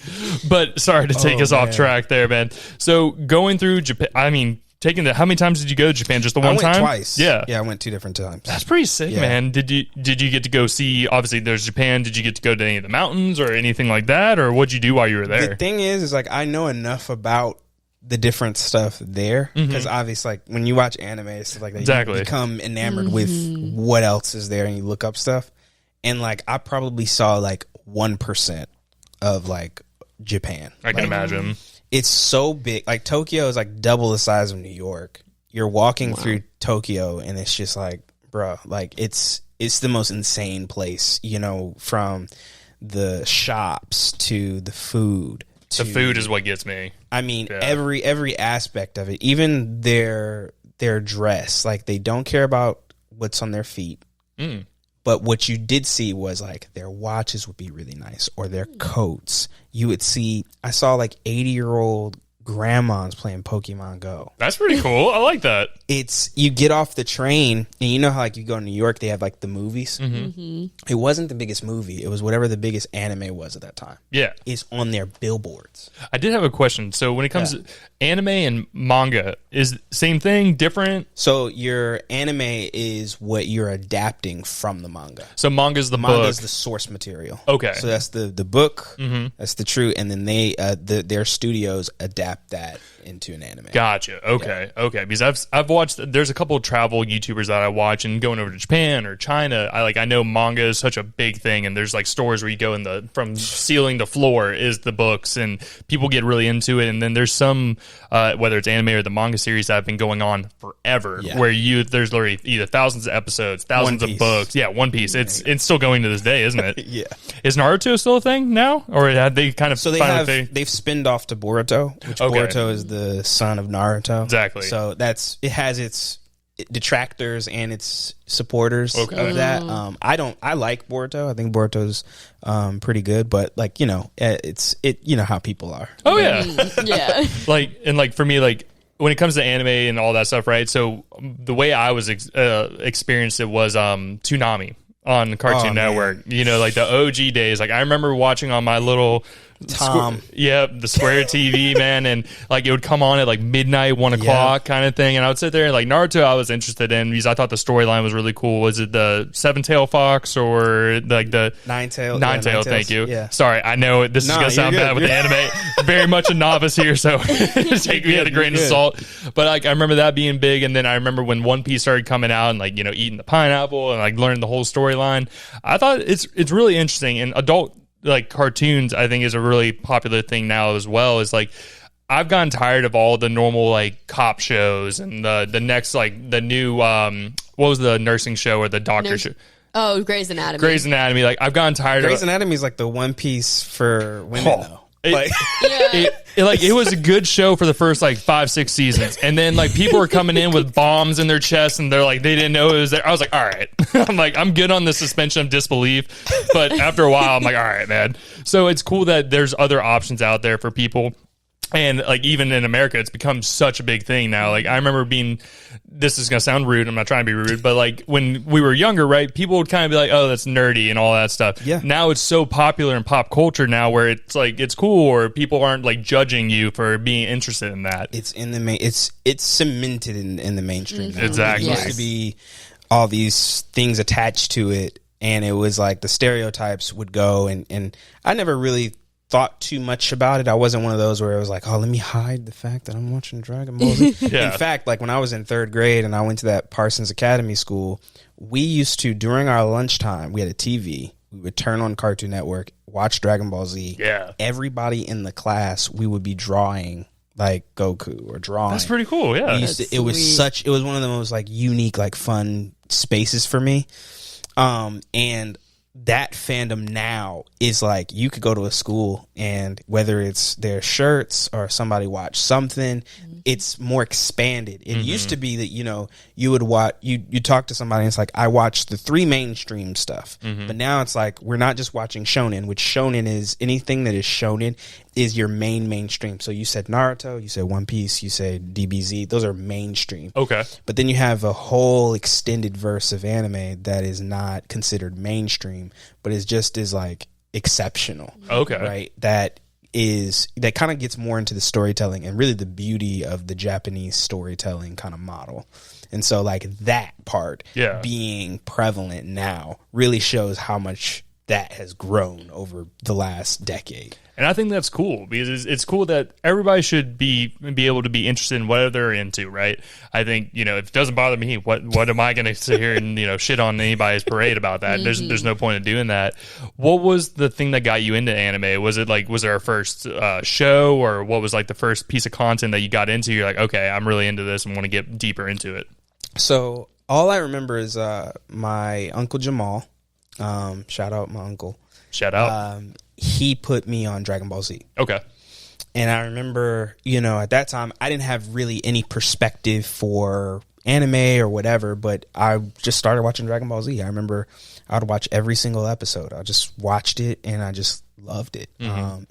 But sorry to take us off track there, man. So going through Japan, I mean, how many times did you go to Japan? Just the one time? I went twice. Yeah. Yeah, I went 2 different times. That's pretty sick, man. Did you get to go see, obviously there's Japan, did you get to go to any of the mountains or anything like that? Or what'd you do while you were there? The thing is like I know enough about the different stuff there because obviously like when you watch anime and stuff like that, Exactly. you become enamored with what else is there and you look up stuff. And like I probably saw like 1% of like Japan. I can imagine. It's so big. Like Tokyo is like double the size of New York. You're walking through Tokyo and it's just like, bro, like it's the most insane place, you know, from the shops to the food. The food is what gets me. I mean, every aspect of it, even their dress, like they don't care about what's on their feet. But what you did see was like their watches would be really nice or their coats. You would see, I saw like 80-year-old grandmas playing Pokemon Go. That's pretty cool. I like that. It's, you get off the train and you know how like you go to New York, they have like the movies. It wasn't the biggest movie. It was whatever the biggest anime was at that time. Yeah. It's on their billboards. I did have a question. So when it comes to anime and manga, is same thing, different? So your anime is what you're adapting from the manga. So manga's the Manga book. is the source material. Okay. So that's the book. That's the true, and then their studios adapt that into an anime. Gotcha. Okay. Okay. Because I've watched. There's a couple of travel YouTubers that I watch, and going over to Japan or China, I know manga is such a big thing, and there's like stores where you go from ceiling to floor is the books, and people get really into it. And then there's some whether it's anime or the manga series that have been going on forever, where there's literally either thousands of episodes, thousands of books. Yeah, One Piece. It's still going to this day, isn't it? Yeah. Is Naruto still a thing now, or had they kind of they've spinned off to Boruto, which Boruto is the son of Naruto. Exactly. So it has its detractors and its supporters of that. I like Boruto. I think Boruto's pretty good, but like, you know, you know how people are. Oh yeah. Yeah. like for me, like when it comes to anime and all that stuff, right? So the way I was experienced it was Toonami on Cartoon Network. You know, like the OG days. Like I remember watching on my little Tom. The Square TV, man, and like it would come on at like midnight, 1 o'clock kind of thing, and I would sit there and like Naruto I was interested in because I thought the storyline was really cool. Was it the Seven-Tail Fox or like the Nine-Tail? Nine-Tail, thank you. Yeah. Sorry, I know this is going to sound bad with the anime. Very much a novice here, so take me at a grain of salt. But like I remember that being big, and then I remember when One Piece started coming out and like, you know, eating the pineapple and like learning the whole storyline. I thought it's really interesting, and adult like cartoons I think is a really popular thing now as well. Is like I've gotten tired of all the normal like cop shows and the next like the new what was the nursing show or the doctor show? Oh, Grey's Anatomy. Grey's Anatomy. Like I've gotten tired Grey's of Anatomy is like the One Piece for women though. It was a good show for the first like 5-6 seasons, and then like people were coming in with bombs in their chests and they're like they didn't know it was there. I was like, all right. I'm like, I'm good on the suspension of disbelief, but after a while I'm like, all right, man. So it's cool that there's other options out there for people. And like even in America, it's become such a big thing now. Like I remember this is gonna sound rude, I'm not trying to be rude, but like when we were younger, right, people would kind of be like, oh, that's nerdy and all that stuff. Yeah. Now it's so popular in pop culture now where it's like it's cool, or people aren't like judging you for being interested in that. It's in the it's cemented in the mainstream. Mm-hmm. Exactly. It used to be all these things attached to it, and it was like the stereotypes would go, and I never really thought too much about it. I wasn't one of those where it was like, oh, let me hide the fact that I'm watching Dragon Ball Z. In fact, like when I was in 3rd grade and I went to that Parsons Academy school, we used to, during our lunchtime, we had a TV. We would turn on Cartoon Network, watch Dragon Ball Z. Yeah. Everybody in the class, we would be drawing like Goku or drawing. That's pretty cool. Yeah. It was one of the most like unique, like fun spaces for me. And that fandom now is like you could go to a school and whether it's their shirts or somebody watch something, it's more expanded. It used to be that, you know, you would watch, you talk to somebody and it's like, I watch the 3 mainstream stuff. But now it's like, we're not just watching shonen, which shonen is anything that is shonen is your mainstream. So you said Naruto, you said One Piece, you said DBZ, those are mainstream. Okay. But then you have a whole extended verse of anime that is not considered mainstream, but is just as like exceptional. Okay. Right? That kind of gets more into the storytelling and really the beauty of the Japanese storytelling kind of model. And so like that part being prevalent now really shows how much that has grown over the last decade. And I think that's cool because it's cool that everybody should be able to be interested in whatever they're into, right? I think, you know, if it doesn't bother me, what am I going to sit here and, you know, shit on anybody's parade about that? There's no point in doing that. What was the thing that got you into anime? Was there a first show, or what was like the first piece of content that you got into? You're like, okay, I'm really into this and want to get deeper into it. So all I remember is my Uncle Jamal. Shout out my uncle. Shout out. He put me on Dragon Ball Z. Okay. And I remember, you know, at that time, I didn't have really any perspective for anime or whatever, but I just started watching Dragon Ball Z. I remember I would watch every single episode. I just watched it and I just loved it.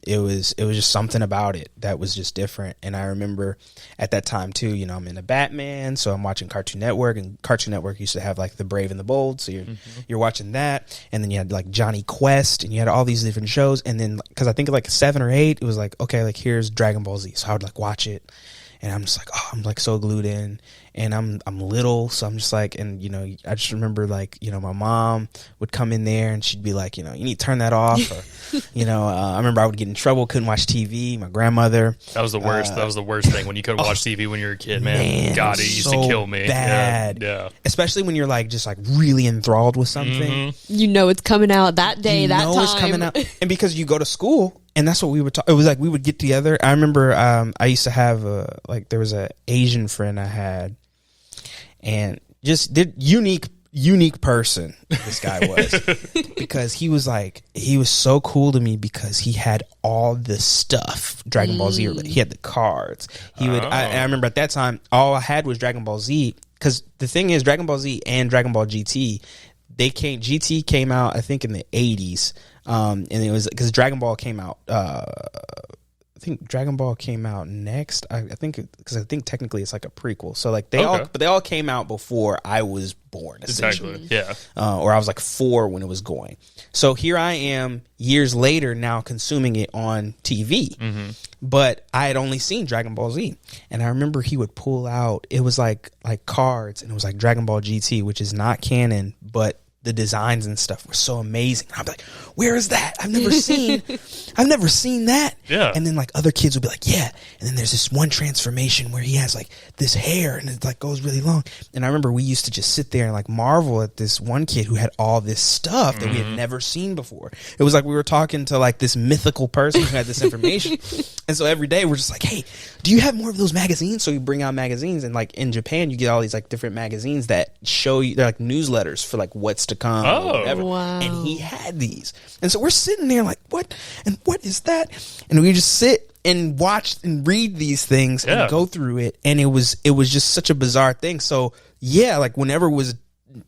It was just something about it that was just different. And I remember at that time too, you know, I'm into Batman, so I'm watching Cartoon Network, and Cartoon Network used to have like The Brave and the Bold, so you're watching that, and then you had like Johnny Quest, and you had all these different shows, and then because I think like 7 or 8, it was like, okay, like here's Dragon Ball Z, so I would like watch it. And I'm just like, oh, I'm like so glued in, and I'm little, so I'm just like, and you know, I just remember like, you know, my mom would come in there and she'd be like, you know, you need to turn that off, or, you know, I remember I would get in trouble, couldn't watch TV. My grandmother. That was the worst. That was the worst thing when you couldn't watch TV when you were a kid, man. God, it used to kill me. Bad. Yeah. Especially when you're like just like really enthralled with something. You know it's coming out that day, that time. It's coming out, and because you go to school. And that's what we would talk. It was like we would get together. I remember I used to have there was a Asian friend I had, and just unique person this guy was, because he was so cool to me because he had all the stuff Dragon Ball Z. He had the cards. I remember at that time all I had was Dragon Ball Z, because the thing is Dragon Ball Z and Dragon Ball GT. GT came out I think in the 80s. And it was because Dragon Ball came out think Dragon Ball came out next. I think because I think technically it's like a prequel. So like they all came out before I was born, essentially. Exactly. Yeah. Or I was like 4 when it was going. So here I am years later now consuming it on TV. But I had only seen Dragon Ball Z. And I remember he would pull out, it was like cards, and it was like Dragon Ball GT, which is not canon, but the designs and stuff were so amazing. I'm like, where is that? I've never seen that. Yeah. And then like other kids would be like, yeah. And then there's this one transformation where he has like this hair and it like goes really long. And I remember we used to just sit there and like marvel at this one kid who had all this stuff that we had never seen before. It was like we were talking to like this mythical person who had this information. And so every day we're just like, hey, do you have more of those magazines? So we bring out magazines, and like in Japan, you get all these like different magazines that show you, they're like newsletters for like what's to come. Oh, or whatever. wow. And he had these. And so we're sitting there like, what? And what is that? And we just sit and watch and read these things and go through it. And it was just such a bizarre thing. So yeah, like whenever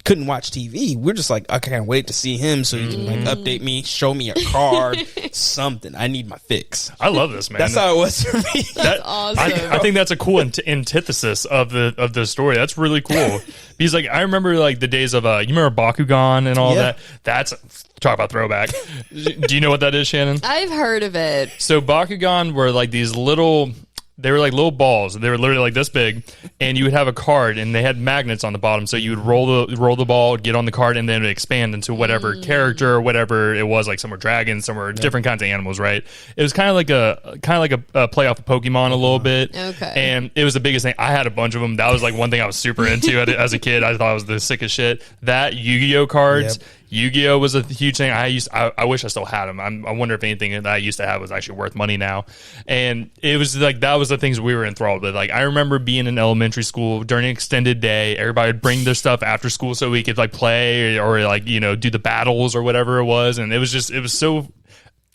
couldn't watch TV, we're just like, I can't wait to see him so he can like update me, show me a card, something. I need my fix. I love this, man. That's how it was for me. That's awesome. I think that's a cool antithesis of the story. That's really cool. Because like I remember like the days of you remember Bakugan and all that. That's talk about throwback. Do you know what that is, Shannon? I've heard of it. So Bakugan were like these little. They were like little balls. They were literally like this big, and you would have a card, and they had magnets on the bottom. So you would roll the ball, get on the card, and then it would expand into whatever character or whatever it was. Like some were dragons, some were different kinds of animals. Right? It was kind of like a play off of Pokemon a little bit. Okay. And it was the biggest thing. I had a bunch of them. That was like one thing I was super into as a kid. I thought it was the sickest shit. That Yu-Gi-Oh cards. Yep. Yu-Gi-Oh was a huge thing. I wish I still had them. I wonder if anything that I used to have was actually worth money now. And it was like that was the things we were enthralled with. Like I remember being in elementary school during an extended day. Everybody would bring their stuff after school so we could like play or like do the battles or whatever it was. And it was so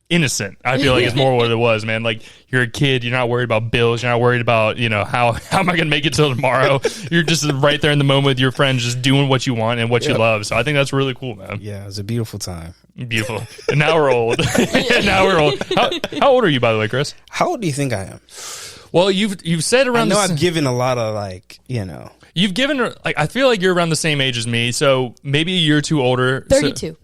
innocent. I feel like it's more what it was, man. Like you're a kid, you're not worried about bills, you're not worried about how am I gonna make it till tomorrow. You're just right there in the moment with your friends, just doing what you want and what you love. So I think that's really cool, man. Yeah, it was a beautiful time. Beautiful. And now we're old. How old are you, by the way, Chris? How old do you think I am? Well, you've said around. I know I've given a lot of You've given like I feel like you're around the same age as me, so maybe a year or two older. 32.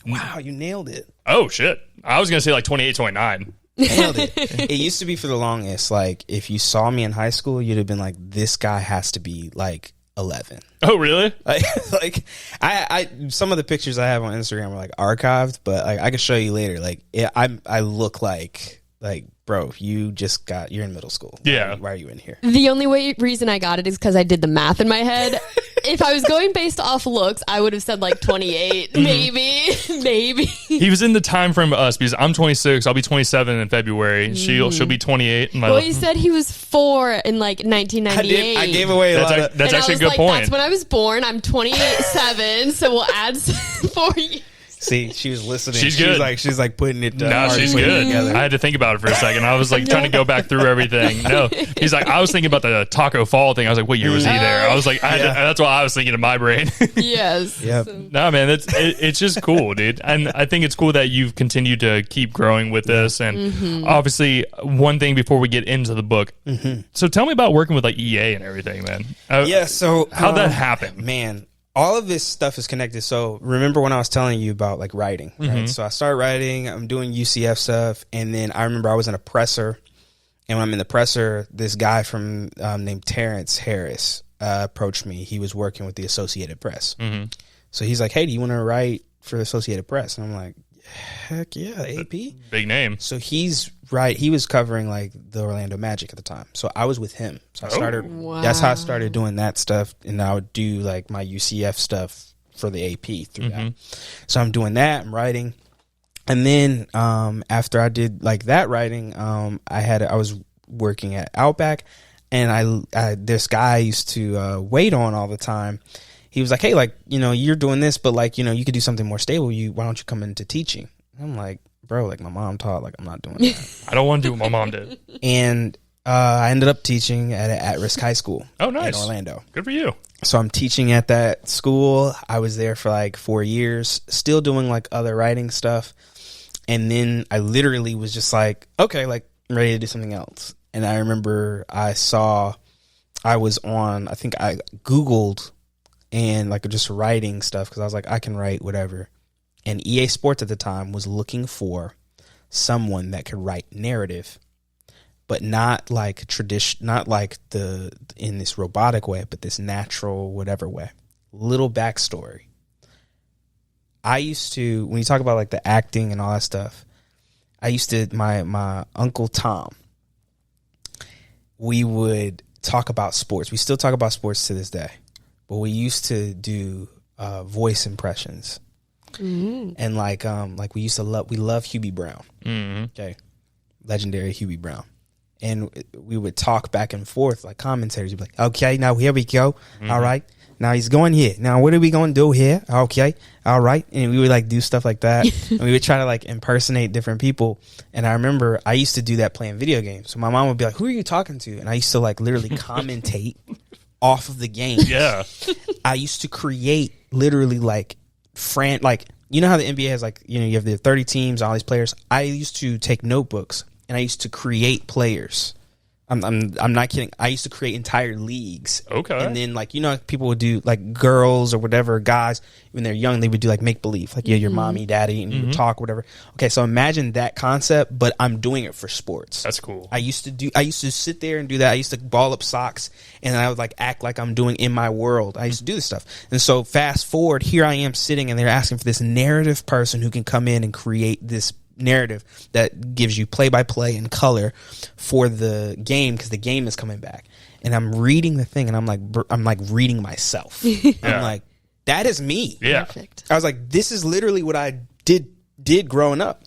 Wow, you nailed it. Oh shit! I was gonna say like 28, 29. Nailed it. It used to be for the longest. Like if you saw me in high school, you'd have been like, "This guy has to be like 11." Oh really? Like I some of the pictures I have on Instagram are like archived, but like I can show you later. Like I look like bro, you're in middle school. Yeah. Why are you in here? The only reason I got it is because I did the math in my head. If I was going based off looks, I would have said like 28, maybe. He was in the time frame of us because I'm 26. I'll be 27 in February. She'll be 28. Well, he said he was 4 in like 1998. I gave away a lot. That's actually a good point. That's when I was born. I'm 28.7, so we'll add 4 years. See, she was listening. She's good. She's like putting it. No, she's good. Together. I had to think about it for a second. I was like trying to go back through everything. No, he's like, I was thinking about the Taco Fall thing. I was like, what year was he there? I was like, that's what I was thinking in my brain. Yes. Yep. No, man, it's just cool, dude. And I think it's cool that you've continued to keep growing with this. And obviously, one thing before we get into the book. So tell me about working with like EA and everything, man. So how'd that happen, man? All of this stuff is connected. So remember when I was telling you about like writing, right? So I started writing, I'm doing UCF stuff. And then I remember I was in a presser. And when I'm in the presser, this guy from named Terrence Harris approached me. He was working with the Associated Press. So he's like, hey, do you want to write for the Associated Press? And I'm like, heck yeah, AP. Big name. So he was covering like the Orlando Magic at the time. So I was with him. So I started, that's how I started doing that stuff. And I would do like my UCF stuff for the AP through that. So I'm doing that, I'm writing. And then after I did like that writing, I was working at Outback, and this guy I used to wait on all the time. He was like, hey, like, you're doing this, but like, you could do something more stable. Why don't you come into teaching? And I'm like, bro, like my mom taught, like I'm not doing that. I don't want to do what my mom did. And I ended up teaching at an at-risk high school. Oh, nice. In Orlando. Good for you. So I'm teaching at that school. I was there for like 4 years, still doing like other writing stuff. And then I literally was just like, okay, like I'm ready to do something else. And I remember I Googled and like just writing stuff because I was like, I can write whatever. And EA Sports at the time was looking for someone that could write narrative, but not like tradition, not like in this robotic way, but this natural whatever way. Little backstory. I used to, when you talk about like the acting and all that stuff, I used to, my Uncle Tom, we would talk about sports. We still talk about sports to this day, but we used to do voice impressions. Mm-hmm. And like we used to love Hubie Brown. Mm-hmm. Okay. Legendary Hubie Brown. And we would talk back and forth like commentators. You'd be like, okay, now here we go. Mm-hmm. All right. Now he's going here. Now what are we going to do here? Okay. All right. And we would like do stuff like that. And we would try to like impersonate different people. And I remember I used to do that playing video games. So my mom would be like, who are you talking to? And I used to like literally commentate off of the game. Yeah. I used to create literally like you know how the NBA has like, you know, you have the 30 teams, all these players. I used to take notebooks and I used to create players. I'm not kidding. I used to create entire leagues. Okay. And then like, you know, people would do like girls or whatever, guys, when they're young, they would do like make believe, like, yeah, your mommy, daddy, and you would talk, whatever. Okay. So imagine that concept, but I'm doing it for sports. That's cool. I used to sit there and do that. I used to ball up socks and I would like act like I'm doing in my world. I used to do this stuff. And so fast forward, here I am sitting and they're asking for this narrative person who can come in and create this narrative that gives you play-by-play and color for the game because the game is coming back. And I'm reading the thing and I'm like reading myself. Yeah. I'm like, that is me. Yeah. Perfect. I was like, this is literally what I did growing up.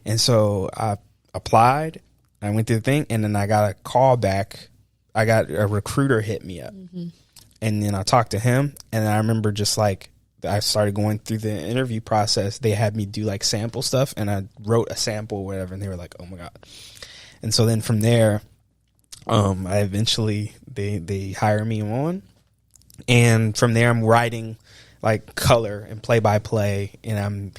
And so I applied. I went through the thing and then I got a call back. I got a recruiter hit me up. Mm-hmm. And then I talked to him and I remember just like I started going through the interview process. They had me do like sample stuff and I wrote a sample or whatever and they were like, oh my God. And so then from there, I eventually, they hire me on and from there I'm writing like color and play by play and I'm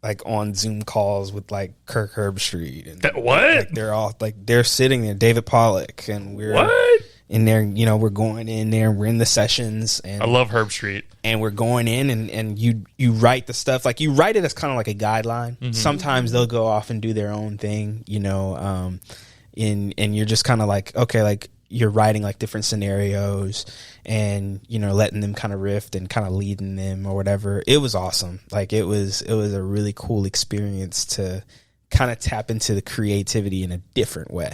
like on Zoom calls with like Kirk Herbstreit. And what? Like, they're all like, they're sitting there, David Pollock, and we're what? in there, you know, we're going in there, we're in the sessions. And I love Herbstreit. And we're going in and you write the stuff, like you write it as kind of like a guideline. Mm-hmm. Sometimes they'll go off and do their own thing, you know, and you're just kind of like, okay, like you're writing like different scenarios and, you know, letting them kind of riff and kind of leading them or whatever. It was awesome. Like it was a really cool experience to kind of tap into the creativity in a different way.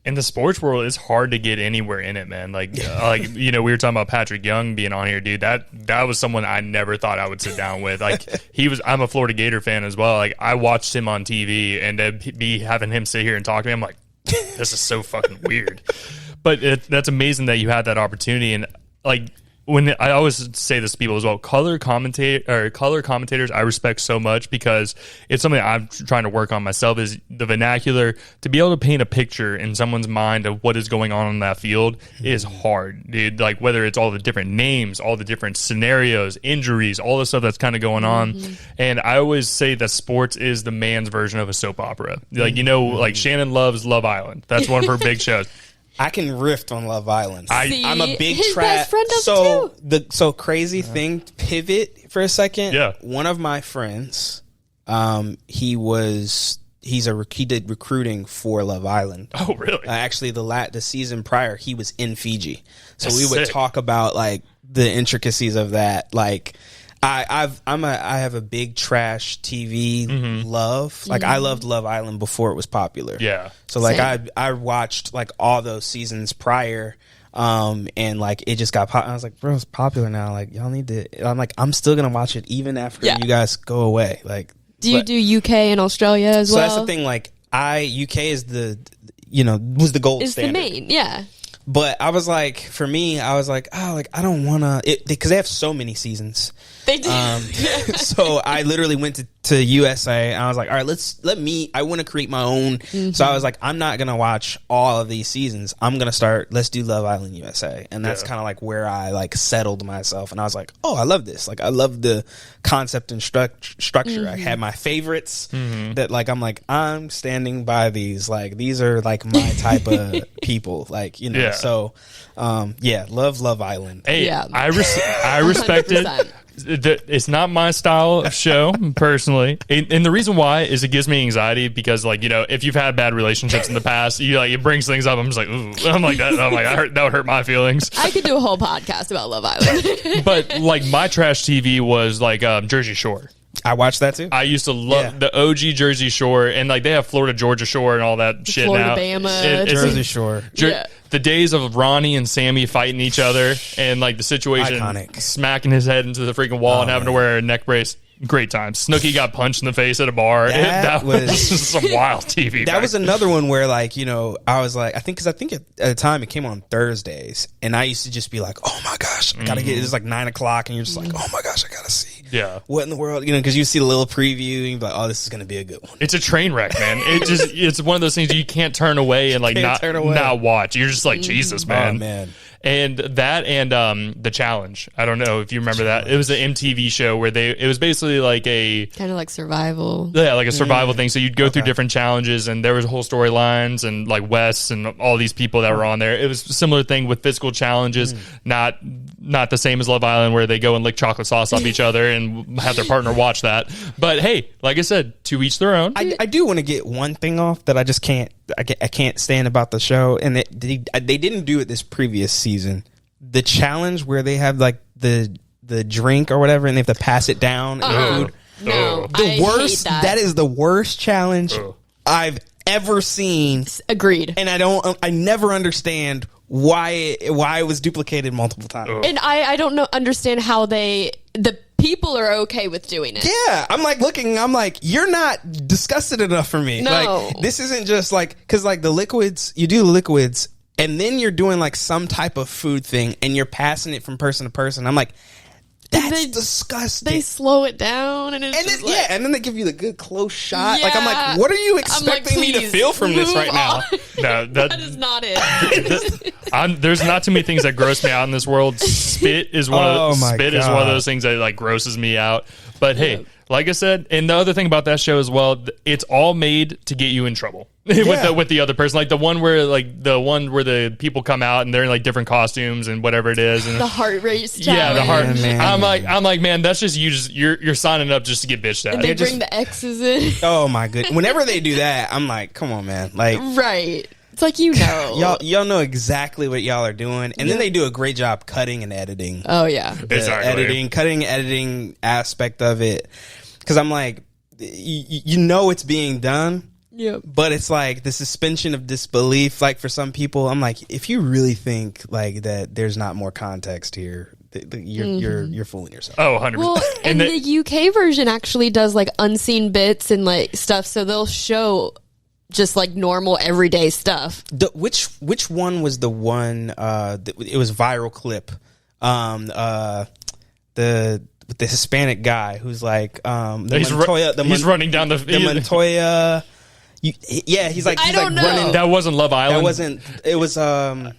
In the sports world, it's hard to get anywhere in it, man. Like you know, we were talking about Patrick Young being on here, dude. That was someone I never thought I would sit down with. Like I'm a Florida Gator fan as well. Like I watched him on TV, and to be having him sit here and talk to me, I'm like, this is so fucking weird. But that's amazing that you had that opportunity. And like when I always say this to people as well, color commentators I respect so much because it's something I'm trying to work on myself is the vernacular. To be able to paint a picture in someone's mind of what is going on that field is hard, dude. Like whether it's all the different names, all the different scenarios, injuries, all the stuff that's kind of going on. And I always say that sports is the man's version of a soap opera. Like, you know, like Shannon loves Love Island. That's one of her big shows. I can riff on Love Island. I'm a big his best friend does so too. Crazy thing. Pivot for a second. Yeah. One of my friends, he did recruiting for Love Island. Oh, really? Actually, the season prior, he was in Fiji, so That's we would sick. talk about like the intricacies of that. Like, I have a big trash TV love. Like I loved Love Island before it was popular. Yeah. So like Same. I watched like all those seasons prior, and like it just got I was like, bro, it's popular now. Like y'all need to. I'm like, I'm still gonna watch it even after you guys go away. Like, Do you do UK and Australia as well? So that's the thing. Like UK is was the gold standard. It's the main, yeah. But I was like, for me, I was like, oh, like I don't want to, because they have so many seasons. They did. So I literally went to USA and I was like, all right, I want to create my own. So I was like, I'm not going to watch all of these seasons. I'm going to let's do Love Island USA. And that's kind of like where I like settled myself. And I was like, oh, I love this. Like, I love the concept and structure. I had my favorites that like, I'm standing by these. Like, these are like my type of people. Like, so love Island. Hey, Yeah. I respect it. 100%. It's not my style of show personally, and the reason why is it gives me anxiety because, like, if you've had bad relationships in the past, it brings things up. I'm just like, ooh, I'm like that. I'm like, that would hurt my feelings. I could do a whole podcast about Love Island. But like my trash TV was like Jersey Shore. I watched that too. I used to love the OG Jersey Shore, and like they have Florida Georgia Shore and all that shit now. Florida-Bama. Jersey Shore. The days of Ronnie and Sammy fighting each other and like the situation, iconic. Smacking his head into the freaking wall and having to wear a neck brace. Great times. Snooki got punched in the face at a bar. That was some wild TV. That was another one where, like, I was like, I think at the time it came on Thursdays, and I used to just be like, oh my gosh, I gotta get. It's like 9 o'clock, and you're just like, oh my gosh, I gotta see. Yeah. What in the world? Because you see the little preview, and you're like, oh, this is gonna be a good one. It's a train wreck, man. It's one of those things you can't turn away and like not watch. You're just like, Jesus, man. Oh man. And that and The Challenge. I don't know if you remember that. It was an MTV show where it was basically like a kind of like survival. Yeah, like a survival thing. So you'd go through different challenges, and there was whole storylines, and like Wes and all these people that were on there. It was a similar thing with physical challenges, not the same as Love Island where they go and lick chocolate sauce off each other and have their partner watch that. But hey, like I said, to each their own. I do want to get one thing off that I just can't. I can't stand about the show, and they didn't do it this previous season. The challenge where they have like the drink or whatever, and they have to pass it down. No, the worst. That is the worst challenge I've ever seen. Agreed. And I never understand why it was duplicated multiple times. And I don't understand how the people are okay with doing it. Yeah, I'm like, you're not disgusted enough for me. No. Like, this isn't just like, because like the liquids, you do the liquids, and then you're doing like some type of food thing, and you're passing it from person to person. I'm like, that's disgusting. They slow it down, and and then they give you the good close shot. Yeah. Like, I'm like, what are you expecting me to feel from this right now? No, that is not it. There's not too many things that gross me out in this world. Spit is one of those things that like grosses me out. But hey, like I said, and the other thing about that show as well, it's all made to get you in trouble with the other person. Like the one where the people come out and they're in like different costumes and whatever it is, and the heart rate challenge. Yeah, the heart. I'm like, man, that's just you're signing up just to get bitched at. And they bring the X's in. Oh my goodness! Whenever they do that, I'm like, come on, man, like right. It's like, y'all know exactly what y'all are doing, and then they do a great job cutting and editing. Oh yeah, the editing aspect of it, because I'm like, it's being done. Yep. But it's like the suspension of disbelief. Like for some people, I'm like, if you really think like that, there's not more context here. You're fooling yourself. Oh, 100%. Well, and the UK version actually does like unseen bits and like stuff, so they'll show just like normal everyday stuff. Which one was the one? It was viral clip. The Hispanic guy who's like he's running down the Montoya. He's like running. That wasn't Love Island. That wasn't. It was. I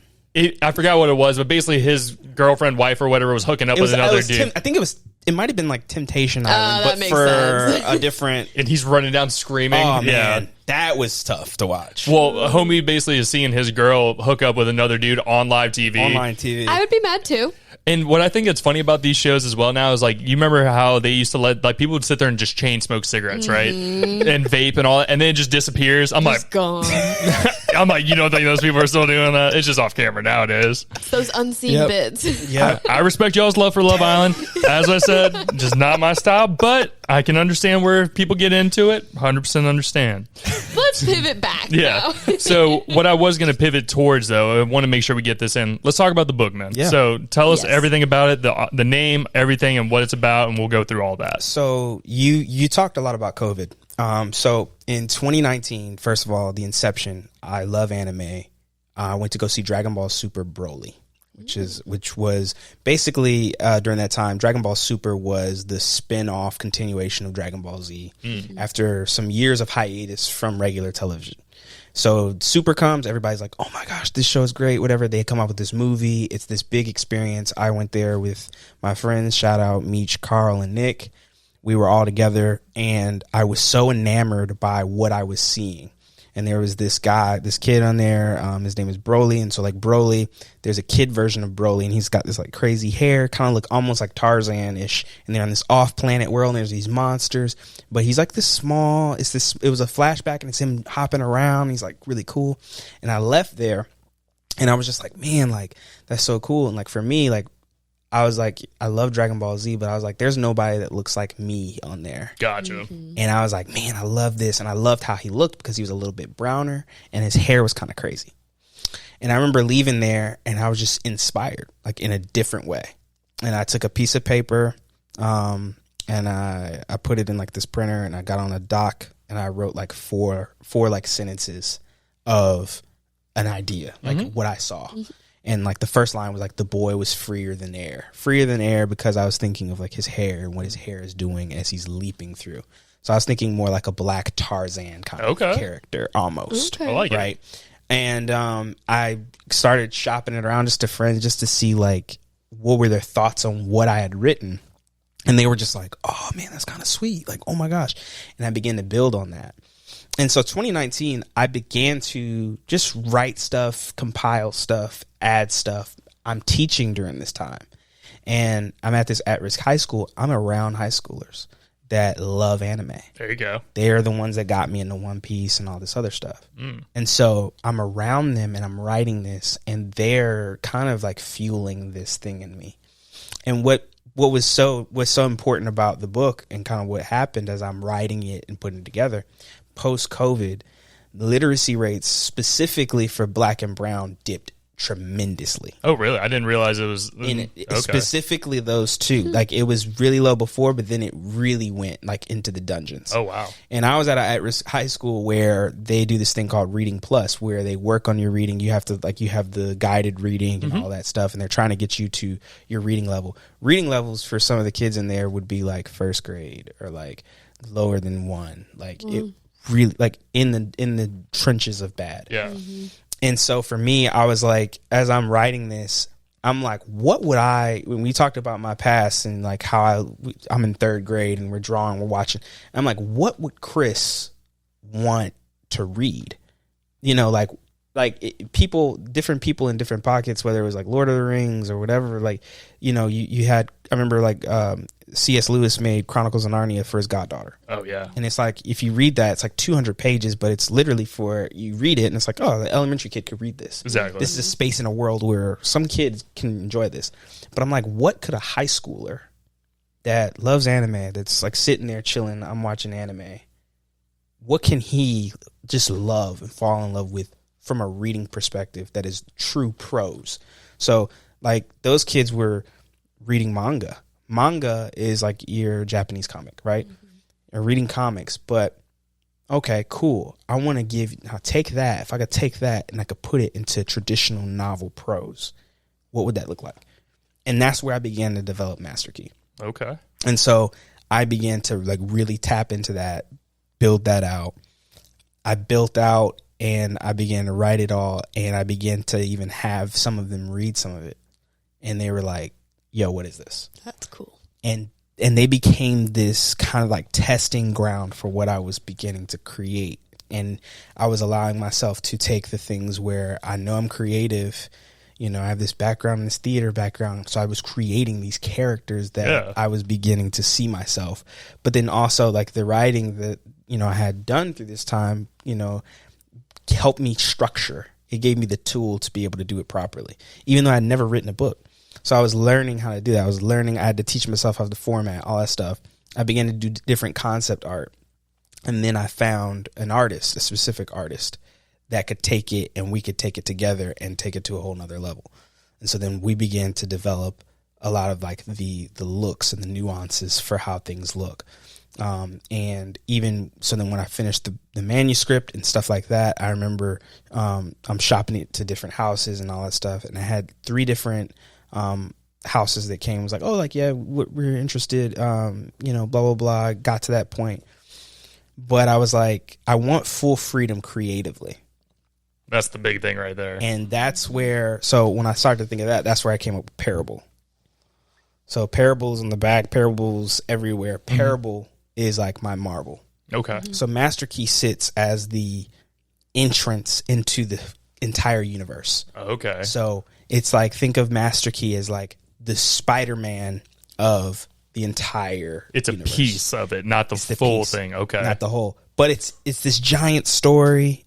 forgot what it was, but basically his girlfriend, wife, or whatever was hooking up with another dude. I think it might have been like Temptation Island, but for sense. a different. And he's running down screaming. Oh man, that was tough to watch. Well, a homie basically is seeing his girl hook up with another dude on live TV. Online TV. I would be mad too. And what I think that's funny about these shows as well now is like, you remember how they used to let like people would sit there and just chain smoke cigarettes, right? And vape and all that, and then it just disappears. I'm like, gone. I'm like, you don't think those people are still doing that? It's just off camera nowadays. It's those unseen bits. Yeah, I respect y'all's love for Love Island. As I said, just not my style, but I can understand where people get into it. 100% understand. Let's pivot back. Yeah. So what I was going to pivot towards, though, I want to make sure we get this in. Let's talk about the book, man. Yeah. So tell us everything about it, the name, everything, and what it's about, and we'll go through all that. So you talked a lot about COVID. So in 2019, first of all, the inception, I love anime. I went to go see Dragon Ball Super Broly. which was basically during that time, Dragon Ball Super was the spin-off continuation of Dragon Ball Z after some years of hiatus from regular television. So Super comes, everybody's like, oh my gosh, this show is great, whatever. They come out with this movie. It's this big experience. I went there with my friends, shout out Meech, Carl, and Nick. We were all together, and I was so enamored by what I was seeing. And there was this kid on there. His name is Broly. And so like Broly, there's a kid version of Broly, and he's got this like crazy hair, kind of look almost like Tarzan-ish. And they're on this off-planet world, and there's these monsters. But he's like this small. It was a flashback, and it's him hopping around. He's like really cool. And I left there, and I was just like, man, like that's so cool. And like for me, like I was like, I love Dragon Ball Z, but I was like, there's nobody that looks like me on there. Gotcha. And I was like, man, I love this. And I loved how he looked because he was a little bit browner and his hair was kind of crazy. And I remember leaving there and I was just inspired, like in a different way. And I took a piece of paper and I put it in like this printer, and I got on a doc and I wrote like four like sentences of an idea, like what I saw. And like the first line was like, the boy was freer than air, because I was thinking of like his hair and what his hair is doing as he's leaping through. So I was thinking more like a Black Tarzan kind of character almost. Okay. I like right. it. And I started shopping it around just to friends, just to see like what were their thoughts on what I had written. And they were just like, oh man, that's kind of sweet. Like, oh my gosh. And I began to build on that. And so 2019, I began to just write stuff, compile stuff, add stuff. I'm teaching during this time. And I'm at this at-risk high school. I'm around high schoolers that love anime. There you go. They're the ones that got me into One Piece and all this other stuff. And so I'm around them and I'm writing this, and they're kind of like fueling this thing in me. And what was so important about the book and kind of what happened as I'm writing it and putting it together, post-COVID, literacy rates specifically for Black and Brown dipped tremendously. Oh, really? I didn't realize it was specifically those two. Like it was really low before, but then it really went like into the dungeons. Oh, wow. And I was at at-risk high school where they do this thing called Reading Plus, where they work on your reading. You have to you have the guided reading and all that stuff, and they're trying to get you to your reading level. Reading levels for some of the kids in there would be like first grade or like lower than 1. Like it really like in the trenches of bad. Yeah. And so for me, I was like, as I'm writing this, I'm like, what would when we talked about my past and like how I'm in 3rd grade and we're drawing, we're watching, I'm like, what would Chris want to read? You know, different people in different pockets, whether it was like Lord of the Rings or whatever, like, you know, you had, I remember like C.S. Lewis made Chronicles of Narnia for his goddaughter. Oh, yeah. And it's like, if you read that, it's like 200 pages, but it's literally you read it and it's like, oh, the elementary kid could read this. Exactly. This is a space in a world where some kids can enjoy this. But I'm like, what could a high schooler that loves anime, that's like sitting there chilling, I'm watching anime, what can he just love and fall in love with from a reading perspective that is true prose? So like those kids were reading manga. Manga is like your Japanese comic, right? Or reading comics. But okay, cool. I want to take that. If I could take that and I could put it into traditional novel prose, what would that look like? And that's where I began to develop Master Key. Okay. And so I began to like really tap into that, build that out. I built out and I began to write it all, and I began to even have some of them read some of it. And they were like, yo, what is this? That's cool. And they became this kind of like testing ground for what I was beginning to create. And I was allowing myself to take the things where I know I'm creative. You know, I have this background, this theater background. So I was creating these characters that I was beginning to see myself. But then also like the writing that, you know, I had done through this time, you know, helped me structure. It gave me the tool to be able to do it properly, even though I'd never written a book. So I was learning how to do that. I had to teach myself how to format, all that stuff. I began to do different concept art. And then I found an artist, a specific artist that could take it, and we could take it together and take it to a whole nother level. And so then we began to develop a lot of like the looks and the nuances for how things look. And even so, then when I finished the manuscript and stuff like that, I remember I'm shopping it to different houses and all that stuff, and I had 3 different houses that came. Was like, oh, like, yeah, we're interested, you know, blah blah blah. Got to that point, but I was like, I want full freedom creatively. That's the big thing right there. And that's where, so when I started to think of that, that's where I came up with Parable. So Parable's on the back, Parable's everywhere. Parable is like my marble. Okay. So Master Key sits as the entrance into the entire universe. Okay. So it's like, think of Master Key as like the Spider-Man of the entire It's universe. a piece of it, not the full thing. Okay. Not the whole. But it's this giant story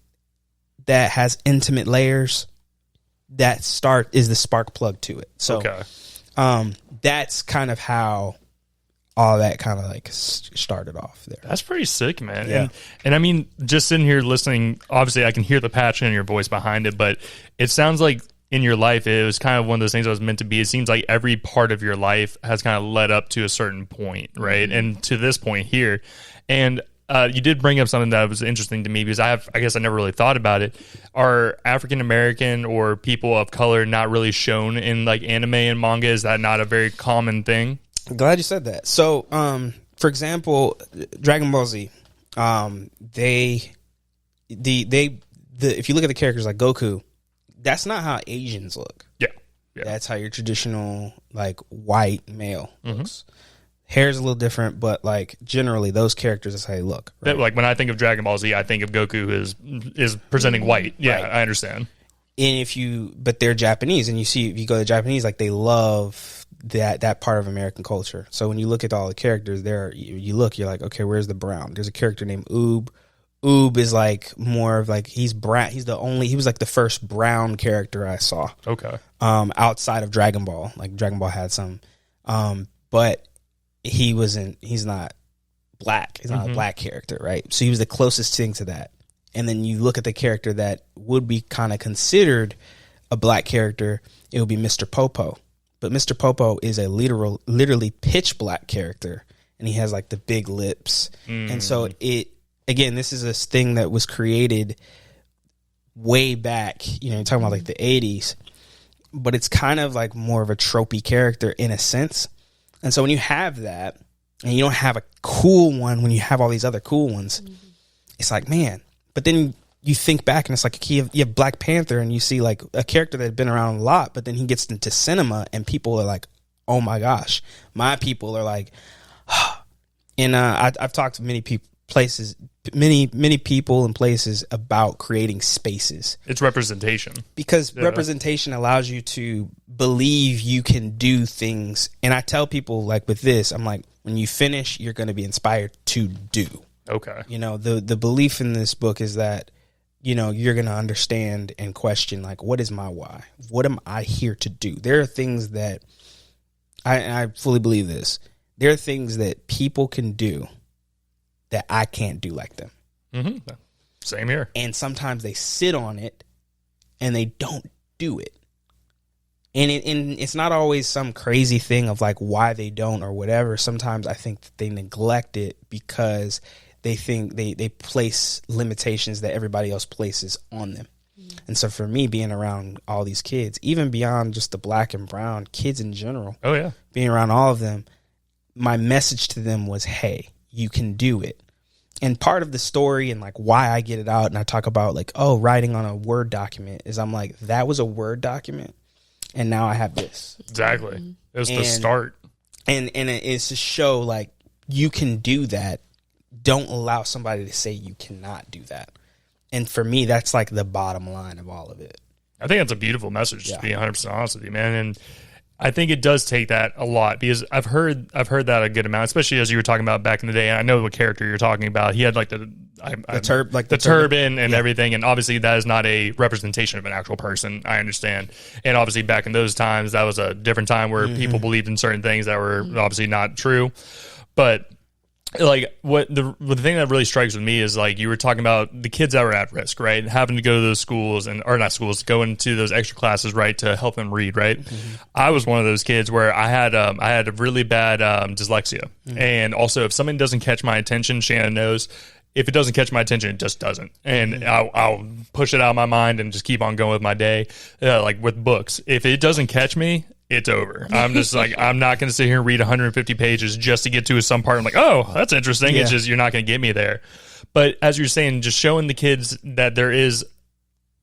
that has intimate layers that is the spark plug to it. So that's kind of how all that kind of like started off there. That's pretty sick, man. Yeah. And I mean, just sitting here listening, obviously I can hear the passion in your voice behind it, but it sounds like in your life, it was kind of one of those things that was meant to be. It seems like every part of your life has kind of led up to a certain point, right? And to this point here. And you did bring up something that was interesting to me because I guess I never really thought about it. Are African American or people of color not really shown in like anime and manga? Is that not a very common thing? I'm glad you said that. So, for example, Dragon Ball Z, if you look at the characters like Goku, that's not how Asians look. Yeah. That's how your traditional like white male looks. Hair's a little different, but like generally those characters, that's how they look. Right? Like when I think of Dragon Ball Z, I think of Goku is presenting white. Yeah, right. I understand. And but they're Japanese, and if you go to Japanese, like they love that part of American culture. So when you look at all the characters there, you're like, okay, where's the brown? There's a character named Oob. Oob is like more of like, he's brown. He was like the first brown character I saw. Okay. Outside of Dragon Ball, like Dragon Ball had some, but he's not black. He's not a black character, right? So he was the closest thing to that. And then you look at the character that would be kind of considered a black character, it would be Mr. Popo. But Mr. Popo is a literally pitch black character, and he has like the big lips. And so this is a thing that was created way back, you know, you're talking about like the 80s, but it's kind of like more of a tropey character in a sense. And so when you have that, and you don't have a cool one, when you have all these other cool ones, it's like, man. But then you think back, and it's like you have Black Panther, and you see like a character that had been around a lot, but then he gets into cinema, and people are like, oh my gosh. My people are like, and I've talked to many people and places about creating spaces. It's representation. Because representation allows you to believe you can do things. And I tell people, like with this, I'm like, when you finish, you're going to be inspired to do. Okay. You know, the belief in this book is that, you know, you're going to understand and question, like, what is my why? What am I here to do? There are things that I fully believe this. There are things that people can do that I can't do like them. Same here. And sometimes they sit on it and they don't do it. And it's not always some crazy thing of like why they don't or whatever. Sometimes I think that they neglect it because they think they place limitations that everybody else places on them. And so for me, being around all these kids, even beyond just the black and brown kids in general, being around all of them, my message to them was, hey, you can do it. And part of the story and like why I get it out and I talk about like, oh, writing on a Word document is I'm like, that was a Word document. And now I have this. Exactly. It was the start. And it's to show like you can do that. Don't allow somebody to say you cannot do that. And for me, that's like the bottom line of all of it. I think that's a beautiful message, to be 100% honest with you, man. And I think it does take that a lot because I've heard that a good amount, especially as you were talking about back in the day. And I know what character you're talking about. He had like the turban and everything. And obviously that is not a representation of an actual person. I understand. And obviously back in those times, that was a different time where people believed in certain things that were obviously not true. But like what the thing that really strikes with me is like you were talking about the kids that were at risk, right? Having to go to those schools or not schools, go into those extra classes, right, to help them read, right? I was one of those kids where I had a really bad dyslexia, and also if something doesn't catch my attention, Shannon knows. If it doesn't catch my attention, it just doesn't. And I'll push it out of my mind and just keep on going with my day. Like with books, if it doesn't catch me, it's over. I'm just like, I'm not going to sit here and read 150 pages just to get to some part. I'm like, oh, that's interesting. Yeah. It's just, you're not going to get me there. But as you're saying, just showing the kids that there is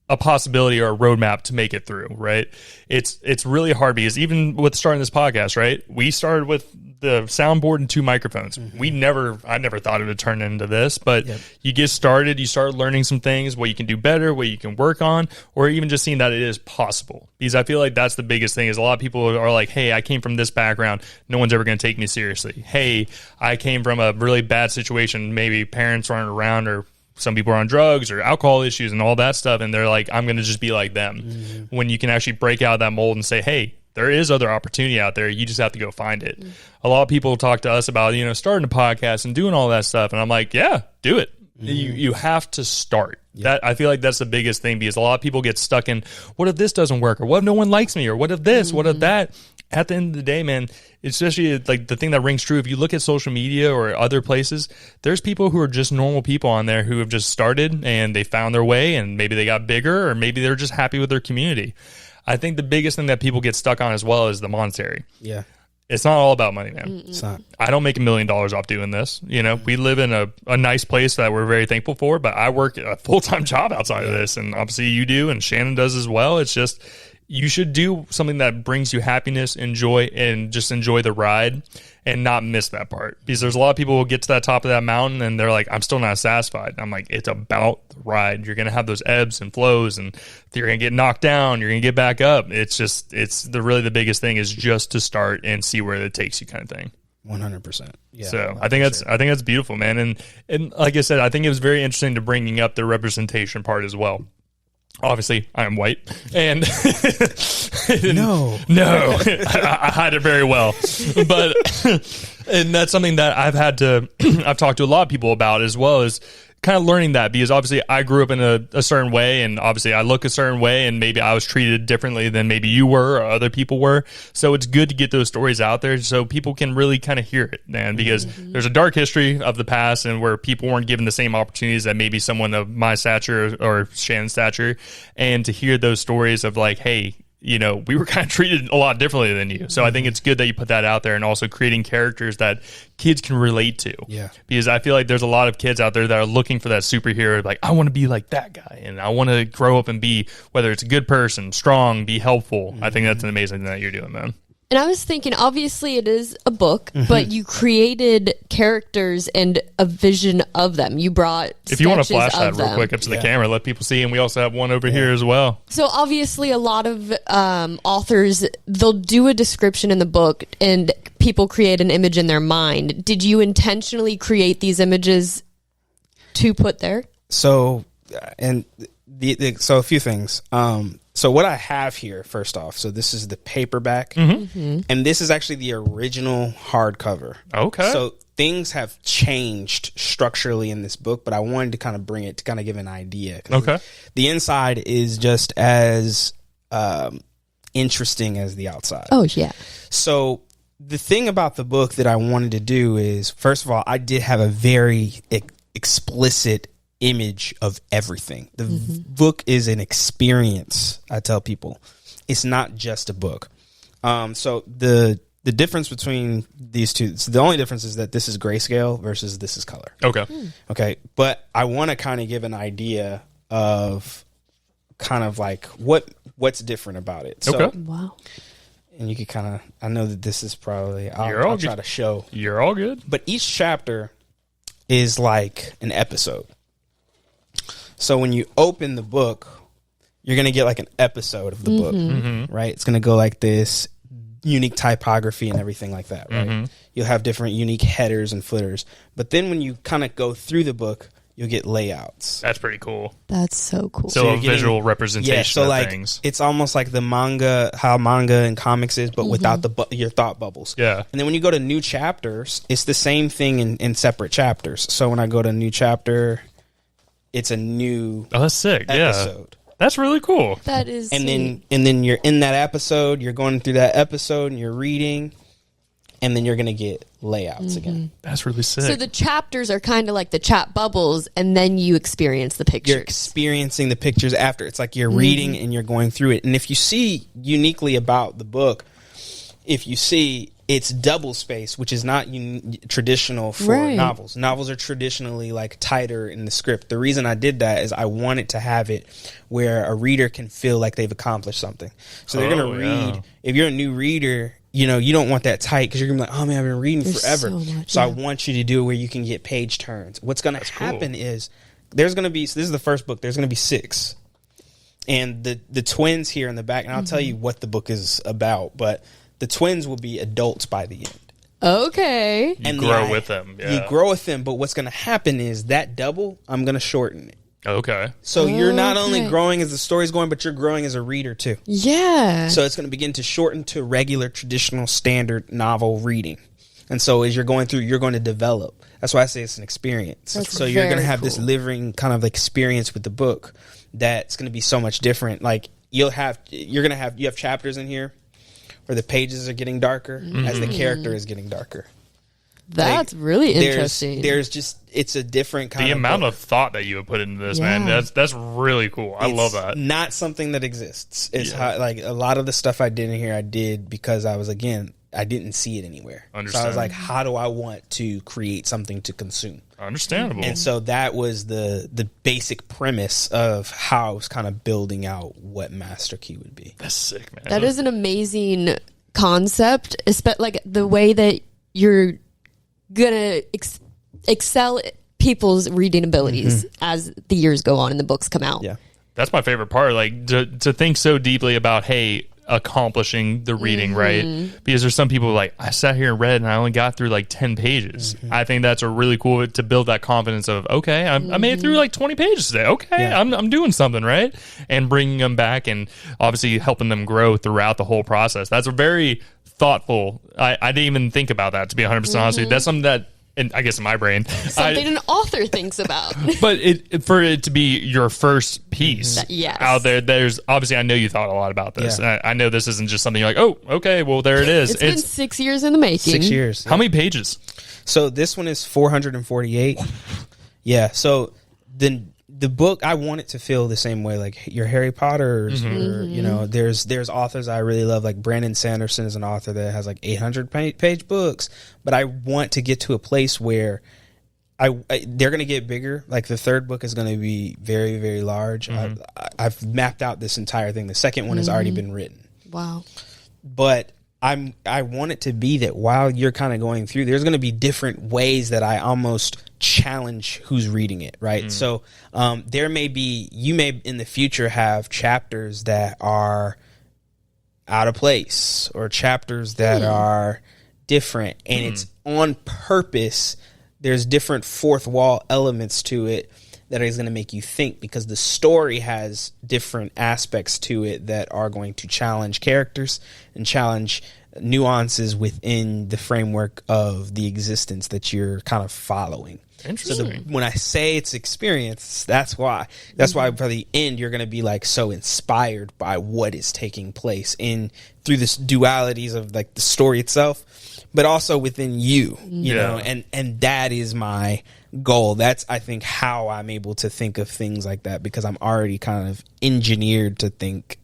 a possibility or a roadmap to make it through, right? It's really hard because even with starting this podcast, right? We started with the soundboard and 2 microphones. I never thought it would turn into this, but you get started, you start learning some things, what you can do better, what you can work on, or even just seeing that it is possible. Because I feel like that's the biggest thing is a lot of people are like, hey, I came from this background. No one's ever going to take me seriously. Hey, I came from a really bad situation. Maybe parents aren't around or some people are on drugs or alcohol issues and all that stuff. And they're like, I'm going to just be like them. When you can actually break out of that mold and say, hey, there is other opportunity out there. You just have to go find it. A lot of people talk to us about, starting a podcast and doing all that stuff. And I'm like, yeah, do it. You have to start. That I feel like that's the biggest thing because a lot of people get stuck in, what if this doesn't work? Or what if no one likes me? Or what if this? What if that? At the end of the day, man, especially like the thing that rings true, if you look at social media or other places, there's people who are just normal people on there who have just started and they found their way and maybe they got bigger or maybe they're just happy with their community. I think the biggest thing that people get stuck on as well is the monetary. Yeah. It's not all about money, man. It's not. I don't make $1 million off doing this. We live in a nice place that we're very thankful for, but I work a full-time job outside of this, and obviously you do, and Shannon does as well. It's just you should do something that brings you happiness and joy and just enjoy the ride and not miss that part. Because there's a lot of people who get to that top of that mountain and they're like, I'm still not satisfied. I'm like, it's about the ride. You're going to have those ebbs and flows and you're going to get knocked down. You're going to get back up. It's really the biggest thing is just to start and see where it takes you kind of thing. 100%. Yeah. So I think that's beautiful, man. And like I said, I think it was very interesting to bringing up the representation part as well. Obviously, I am white, and no, I hide it very well. But and that's something that I've talked to a lot of people about as well as kind of learning that because obviously I grew up in a certain way and obviously I look a certain way and maybe I was treated differently than maybe you were or other people were. So it's good to get those stories out there so people can really kind of hear it, man, because there's a dark history of the past and where people weren't given the same opportunities that maybe someone of my stature or Shannon's stature, and to hear those stories of like, hey, we were kind of treated a lot differently than you. So I think it's good that you put that out there and also creating characters that kids can relate to. Yeah. Because I feel like there's a lot of kids out there that are looking for that superhero. Like, I want to be like that guy. And I want to grow up and be, whether it's a good person, strong, be helpful. I think that's an amazing thing that you're doing, man. And I was thinking, obviously it is a book, but you created characters and a vision of them. You brought if you want to flash that real quick up to the camera, let people see. And we also have one over here as well. So obviously a lot of authors, they'll do a description in the book and people create an image in their mind. Did you intentionally create these images to put there? So, so a few things. So what I have here, first off, so this is the paperback, and this is actually the original hardcover. Okay. So things have changed structurally in this book, but I wanted to kind of bring it to kind of give an idea. Okay. The inside is just as interesting as the outside. Oh, yeah. So the thing about the book that I wanted to do is, first of all, I did have a very explicit image of everything. The book is an experience. I tell people it's not just a book. So the difference between these two, so the only difference is that this is grayscale versus this is color. Okay. Okay. But I want to kind of give an idea of kind of like what's different about it. So, okay. Wow. And you could kind of, I know that this is probably, I'll try to show. You're all good. But each chapter is like an episode. So when you open the book, you're going to get like an episode of the book, right? It's going to go like this, unique typography and everything like that, right? You'll have different unique headers and footers. But then when you kind of go through the book, you'll get layouts. That's pretty cool. That's so cool. So a visual representation of like, things. It's almost like the manga, how manga and comics is, but without your thought bubbles. Yeah. And then when you go to new chapters, it's the same thing in separate chapters. So when I go to a new chapter, it's a new that's sick. episode. Yeah. That's really cool. That is and then you're in that episode, you're going through that episode and you're reading, and then you're going to get layouts again. That's really sick. So the chapters are kind of like the chat bubbles, and then you experience the pictures. You're experiencing the pictures after. It's like you're reading and you're going through it. And if you see uniquely about the book, if you see it's double space, which is not traditional for novels. Novels are traditionally like tighter in the script. The reason I did that is I wanted to have it where a reader can feel like they've accomplished something. So they're going to read. If you're a new reader, you know, you don't want that tight because you're going to be like, oh man, I've been reading forever. So I want you to do it where you can get page turns. What's going to happen is there's going to be, so this is the first book, there's going to be 6. And the twins here in the back, and I'll tell you what the book is about, but the twins will be adults by the end. Okay. You grow with them. Yeah. You grow with them, but what's going to happen is that double, I'm going to shorten it. Okay. So you're not only growing as the story's going, but you're growing as a reader too. Yeah. So it's going to begin to shorten to regular, traditional, standard novel reading. And so as you're going through, you're going to develop. That's why I say it's an experience. So you're going to have this living kind of experience with the book that's going to be so much different. Like you have chapters in here where the pages are getting darker as the character is getting darker. That's really interesting. There's just, it's a different kind of the amount book. of thought that you would put into this, man. That's really cool. I love that. Not something that exists. It's how, like a lot of the stuff I did in here, I did because I was, again, I didn't see it anywhere. So I was like, how do I want to create something to consume? Understandable. And so that was the basic premise of how I was kind of building out what Master Key would be. That's sick, man. That is an amazing concept, like the way that you're gonna excel people's reading abilities as the years go on and the books come out. Yeah, that's my favorite part. Like to think so deeply about, hey, accomplishing the reading, right? Because there's some people like, I sat here and read and I only got through like 10 pages. I think that's a really cool to build that confidence of, okay, I made it through like 20 pages today. Okay, I'm doing something, right? And bringing them back and obviously helping them grow throughout the whole process. That's a very thoughtful. I didn't even think about that, to be 100% honest with you. That's something that, and I guess in my brain, something an author thinks about. But for it to be your first piece out there, there's obviously, I know you thought a lot about this. Yeah. I know this isn't just something you're like, oh, okay, well, there it is. It's been 6 years in the making. 6 years. How many pages? So this one is 448. Yeah. So the book, I want it to feel the same way, like your Harry Potters, or, you know, there's authors I really love, like Brandon Sanderson is an author that has like 800 page books, but I want to get to a place where they're going to get bigger. Like the third book is going to be very, very large. I've mapped out this entire thing. The second one has already been written. Wow. But I want it to be that while you're kind of going through, there's going to be different ways that I almost challenge who's reading it, right? So you may in the future have chapters that are out of place or chapters that are different, and it's on purpose. There's different fourth wall elements to it that is going to make you think, because the story has different aspects to it that are going to challenge characters and challenge nuances within the framework of the existence that you're kind of following. Interesting. So when I say it's experience, that's why for the end you're going to be like so inspired by what is taking place through this dualities of like the story itself, but also within you know, and that is my goal. That's, I think, how I'm able to think of things like that, because I'm already kind of engineered to think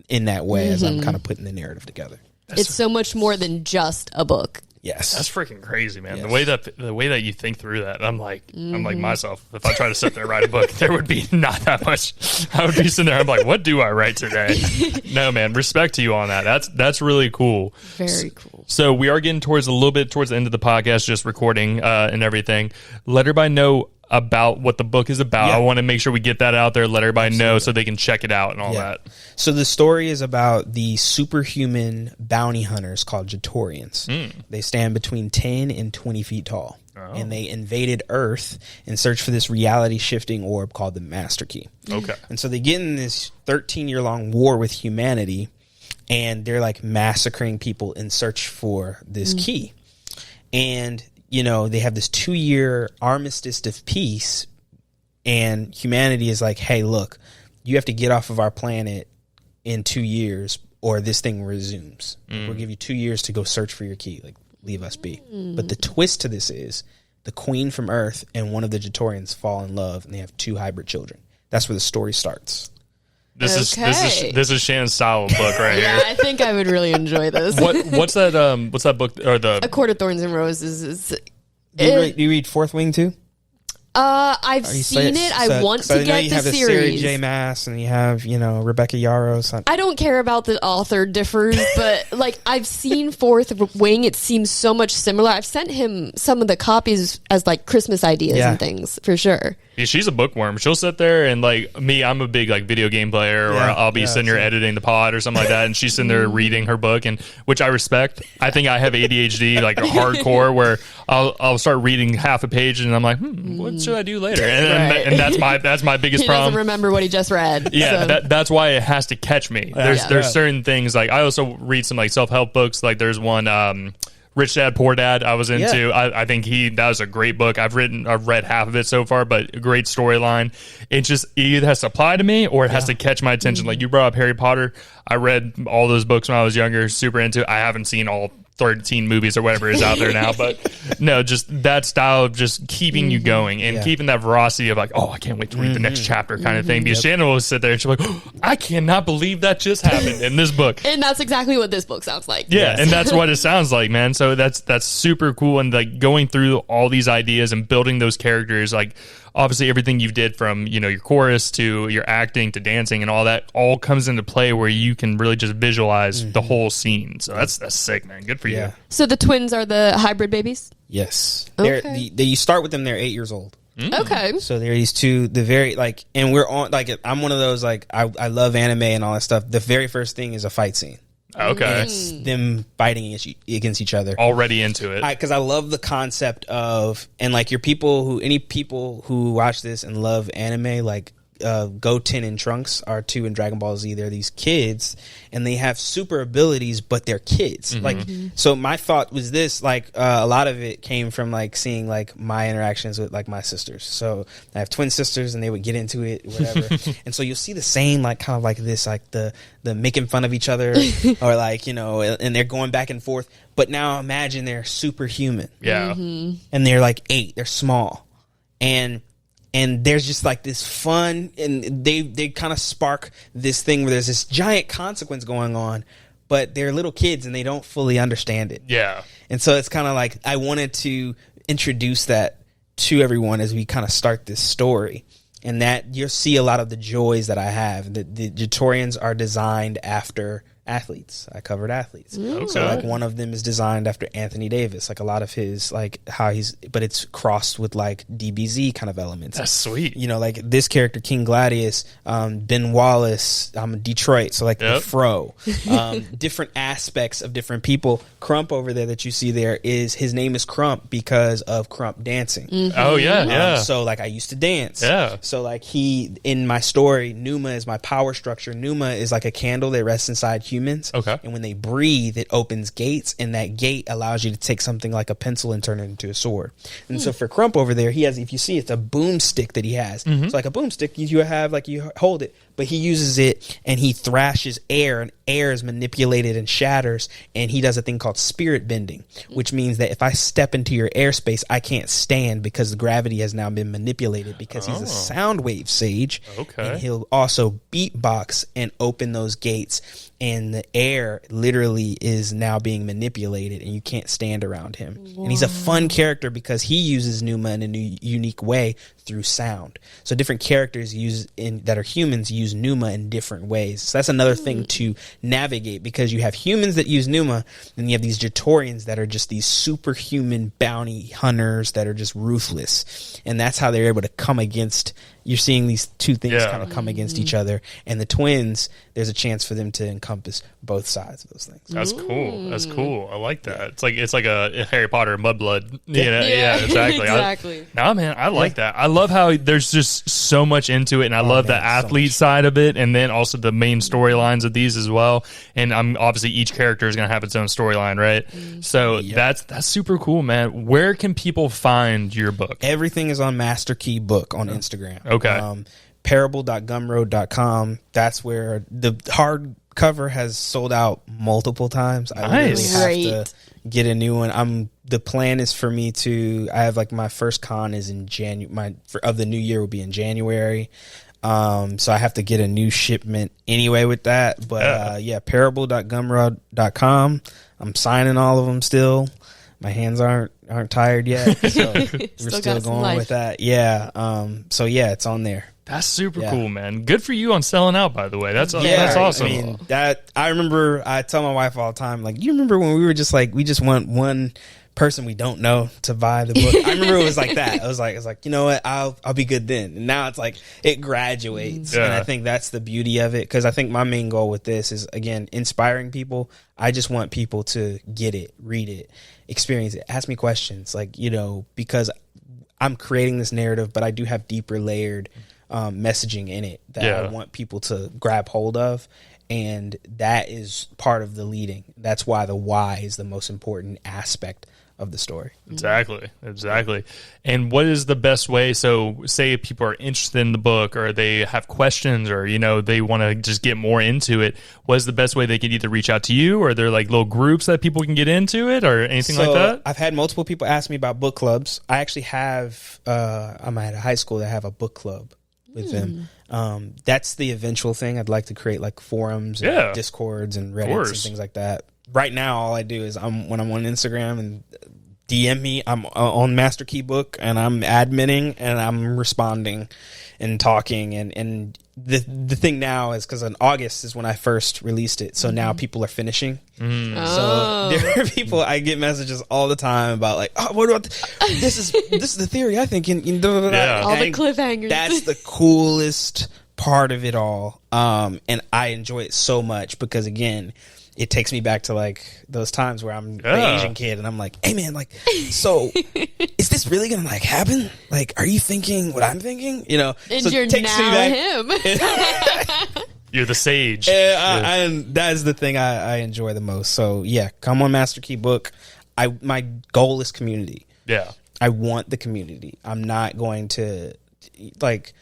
in that way as I'm kind of putting the narrative together. It's so much more than just a book. Yes, that's freaking crazy, man. Yes. The way that you think through that, I'm like myself. If I try to sit there and write a book, there would be not that much. I would be sitting there. I'm like, what do I write today? No, man. Respect to you on that. That's really cool. Very cool. So we are getting towards the end of the podcast, just recording and everything. Let everybody know about what the book is about. Yeah. I want to make sure we get that out there, let everybody know so they can check it out and all that. So the story is about the superhuman bounty hunters called Jatorians. They stand between 10 and 20 feet tall. And they invaded Earth in search for this reality-shifting orb called the Master Key. Okay. And so they get in this 13-year-long war with humanity, and they're like massacring people in search for this key. And, you know, they have this 2-year armistice of peace, and humanity is like, hey, look, you have to get off of our planet in 2 years or this thing resumes. We'll give you 2 years to go search for your key. Like, leave us be. But the twist to this is the queen from Earth and one of the Jatorians fall in love, and they have 2 hybrid children. That's where the story starts. This is Shannon's style of book right Yeah, here. I think I would really enjoy this. What's that book or the A Court of Thorns and Roses. Do you read Fourth Wing too? I've seen it. I want to get you the have series. Sarah J. Maas, and you have, you know, Rebecca Yarros. I don't care about the author differs, but like I've seen Fourth Wing. It seems so much similar. I've sent him some of the copies as like Christmas ideas and things for sure. Yeah, she's a bookworm. She'll sit there and like me, I'm a big like video game player, or I'll be sitting here editing the pod or something like that, and she's sitting there reading her book, and which I respect. I think I have ADHD like hardcore, where I'll start reading half a page and I'm like, what should I do later? And that's my biggest He problem. doesn't remember what he just read. Yeah, so. that's why it has to catch me. There's certain things like I also read some like self-help books. Like there's one. Rich Dad Poor Dad I was into. I think that was a great book. I've read half of it so far, but a great storyline. It just either has to apply to me or it has to catch my attention. Like you brought up Harry Potter. I read all those books when I was younger, super into it. I haven't seen all 13 movies or whatever is out there now, but no, just that style of just keeping you going and keeping that veracity of like, oh, I can't wait to read the next chapter kind of thing. Because Shannon will sit there and she's like, oh, I cannot believe that just happened in this book. And that's exactly what this book sounds like. Yeah, and that's what it sounds like, man. So that's super cool. And like going through all these ideas and building those characters, like obviously everything you did from, you know, your chorus to your acting to dancing and all that all comes into play where you can really just visualize the whole scene. So that's sick, man. Good for you. So the twins are the hybrid babies? Yes. Okay. You start with them, they're 8 years old. Okay. So there are these two, the very, like, and we're on, like, I'm one of those, like, I love anime and all that stuff. The very first thing is a fight scene. Okay. It's them fighting against each other. Already into it. Because I love the concept of, and like any people who watch this and love anime, like Goten and Trunks are 2 in Dragon Ball Z. They're these kids and they have super abilities, but they're kids. So my thought was this, like a lot of it came from like seeing like my interactions with like my sisters. So I have twin sisters and they would get into it, whatever. And so you'll see the same, like kind of like this, like the making fun of each other or like, you know, and they're going back and forth. But now imagine they're superhuman. Yeah. And they're like 8, they're small. And there's just like this fun, and they kind of spark this thing where there's this giant consequence going on, but they're little kids and they don't fully understand it. Yeah. And so it's kind of like I wanted to introduce that to everyone as we kind of start this story, and that you'll see a lot of the joys that I have. The Jatorians are designed after athletes. I covered athletes. Okay. So like one of them is designed after Anthony Davis, like a lot of his, like how but it's crossed with like DBZ kind of elements. That's sweet. You know, like this character, King Gladius, Ben Wallace, Detroit. So like the Fro, different aspects of different people. Crump over there that you see there his name is Crump because of Crump dancing. Oh yeah. So like I used to dance. Yeah. So like in my story, Numa is my power structure. Numa is like a candle that rests inside humans. Okay. And when they breathe, it opens gates, and that gate allows you to take something like a pencil and turn it into a sword. And so for Crump over there, he has, if you see, it's a boomstick that he has. So like a boomstick, you have like you hold it, but he uses it and he thrashes air, and air is manipulated and shatters, and he does a thing called spirit bending, which means that if I step into your airspace, I can't stand because the gravity has now been manipulated, because he's a sound wave sage. Okay. And he'll also beatbox and open those gates, and the air literally is now being manipulated and you can't stand around him. Whoa. And he's a fun character because he uses Numa in a new unique way through sound. So different characters that are humans use use Numa in different ways. So that's another thing to navigate, because you have humans that use Numa, and you have these Jatorians that are just these superhuman bounty hunters that are just ruthless. And that's how they're able to come against. You're seeing these two things kind of come against each other. And the twins, there's a chance for them to encompass both sides of those things. That's cool. That's cool. I like that. It's like a Harry Potter mudblood. You know? Yeah, exactly. Exactly. Nah, man, I like that. I love how there's just so much into it, and I love the athlete side of it, and then also the main storylines of these as well. And I'm obviously each character is going to have its own storyline, right? So that's super cool, man. Where can people find your book? Everything is on Master Key Book on Instagram. Okay. Parable.gumroad.com. That's where the hardcover has sold out multiple times. I really have to get a new one. The plan is for me to. I have like my first con is in January. Of the new year will be in January. So I have to get a new shipment anyway with that. But parable.gumroad.com. I'm signing all of them still. My hands aren't tired yet, so we're still going with that. Yeah. So yeah, it's on there. That's super cool, man. Good for you on selling out, by the way. That's awesome. I mean, I remember, I tell my wife all the time, like, you remember when we were just like, we just want one person we don't know to buy the book. I remember it was like that. I was like, you know what? I'll be good then. And now it's like it graduates, and I think that's the beauty of it. Because I think my main goal with this is, again, inspiring people. I just want people to get it, read it, experience it, ask me questions, like, you know, because I'm creating this narrative, but I do have deeper layered messaging in it that I want people to grab hold of. And that is part of the leading. That's why the why is the most important aspect of the story. Exactly. And what is the best way? So say if people are interested in the book, or they have questions, or, you know, they want to just get more into it, what is the best way they could either reach out to you, or are there like little groups that people can get into it, or anything like that? I've had multiple people ask me about book clubs. I actually have, I'm at a high school that have a book club with them. That's the eventual thing. I'd like to create like forums and Discords and Reddits and things like that. Right now, all I do is when I'm on Instagram and DM me, I'm on Master Key Book, and I'm adminning, and I'm responding and talking. And the thing now is, because in August is when I first released it, so now people are finishing. So there are people, I get messages all the time about like, oh, what about this is the theory I think in all the cliffhangers. That's the coolest part of it all, and I enjoy it so much because, again, it takes me back to like those times where I'm the Asian kid and I'm like, hey man, like, so is this really gonna like happen? Like, are you thinking what I'm thinking? You know, and so you're now him. You're the sage. And that is the thing I enjoy the most. So yeah, come on Master Key Book. My goal is community. Yeah. I want the community. I'm not going to like,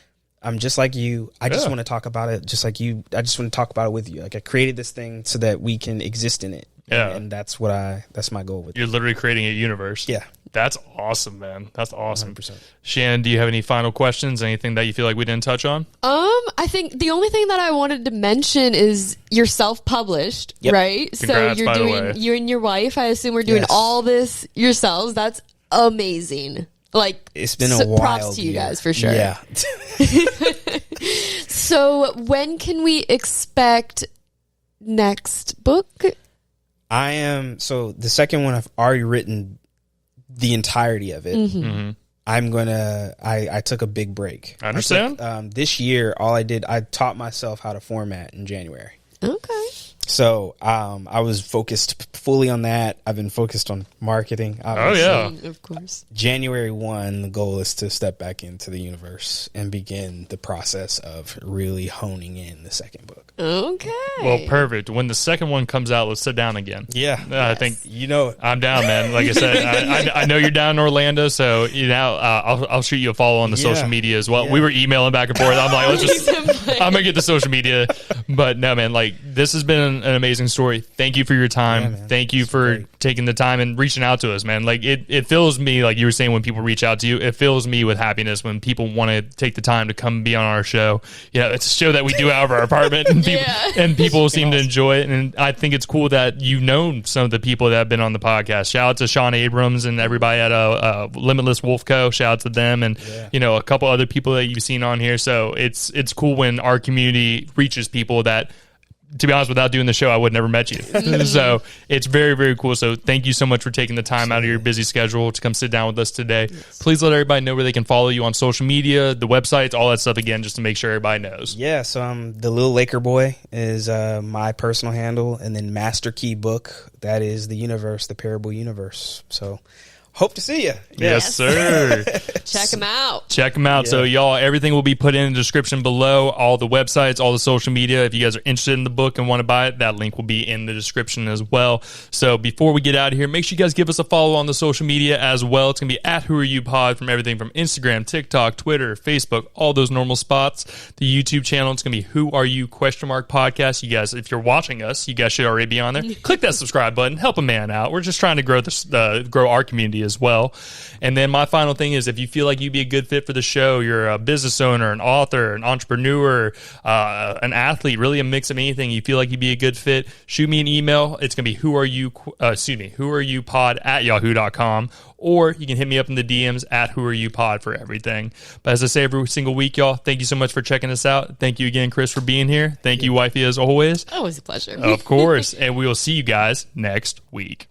I'm just like you. I just want to talk about it just like you. I just want to talk about it with you. Like, I created this thing so that we can exist in it. Yeah. And that's my goal with it. You're literally creating a universe. Yeah. That's awesome, man. That's awesome. 100%. Shannon, do you have any final questions? Anything that you feel like we didn't touch on? I think the only thing that I wanted to mention is you're self-published, right? Congrats, so you're doing, you and your wife, I assume, are doing all this yourselves. That's amazing. Like, it's been a wild props to you guys for sure. Yeah. So when can we expect next book? So the second one, I've already written the entirety of it. I took a big break. I understand. This year, I taught myself how to format in January. Okay. So I was focused fully on that. I've been focused on marketing. Obviously. Oh, yeah. Of course. January 1, the goal is to step back into the universe and begin the process of really honing in the second book. Okay. Well, perfect. When the second one comes out, let's sit down again. Yeah. I think you know it. I'm down, man. Like I said, I know you're down in Orlando, so you know I'll shoot you a follow on the social media as well. Yeah. We were emailing back and forth. I'm like, I'm gonna get the social media, but no, man. Like, this has been an amazing story. Thank you for your time. Yeah, man. Thank you for taking the time and reaching out to us, man. Like it fills me, like you were saying, when people reach out to you, it fills me with happiness when people want to take the time to come be on our show. It's a show that we do out of our apartment, and people seem to enjoy it. And I think it's cool that you've known some of the people that have been on the podcast. Shout out to Sean Abrams and everybody at Limitless Wolf Co. Shout out to them, and a couple other people that you've seen on here. So it's cool when our community reaches people that, to be honest, without doing the show, I would never met you. So it's very, very cool. So thank you so much for taking the time out of your busy schedule to come sit down with us today. Please let everybody know where they can follow you on social media, the websites, all that stuff again, just to make sure everybody knows. Yeah, so the Little Laker Boy is my personal handle, and then Master Key Book, that is the universe, the Parable universe. So hope to see you. Yes, sir. Check them out. Check them out. Yeah. So, y'all, everything will be put in the description below. All the websites, all the social media. If you guys are interested in the book and want to buy it, that link will be in the description as well. So, before we get out of here, make sure you guys give us a follow on the social media as well. It's going to be at Who Are You Pod from everything from Instagram, TikTok, Twitter, Facebook, all those normal spots. The YouTube channel, it's going to be Who Are You Podcast. You guys, if you're watching us, you guys should already be on there. Click that subscribe button. Help a man out. We're just trying to grow our community as well. And then my final thing is, if you feel like you'd be a good fit for the show, you're a business owner, an author, an entrepreneur, an athlete, really a mix of anything, you feel like you'd be a good fit, shoot me an email. It's going to be whoareyoupod@yahoo.com, or you can hit me up in the DMs at whoareyoupod for everything. But as I say every single week, y'all, thank you so much for checking us out. Thank you again, Chris, for being here. Thank you, wifey, as always. Always a pleasure. Of course. And we will see you guys next week.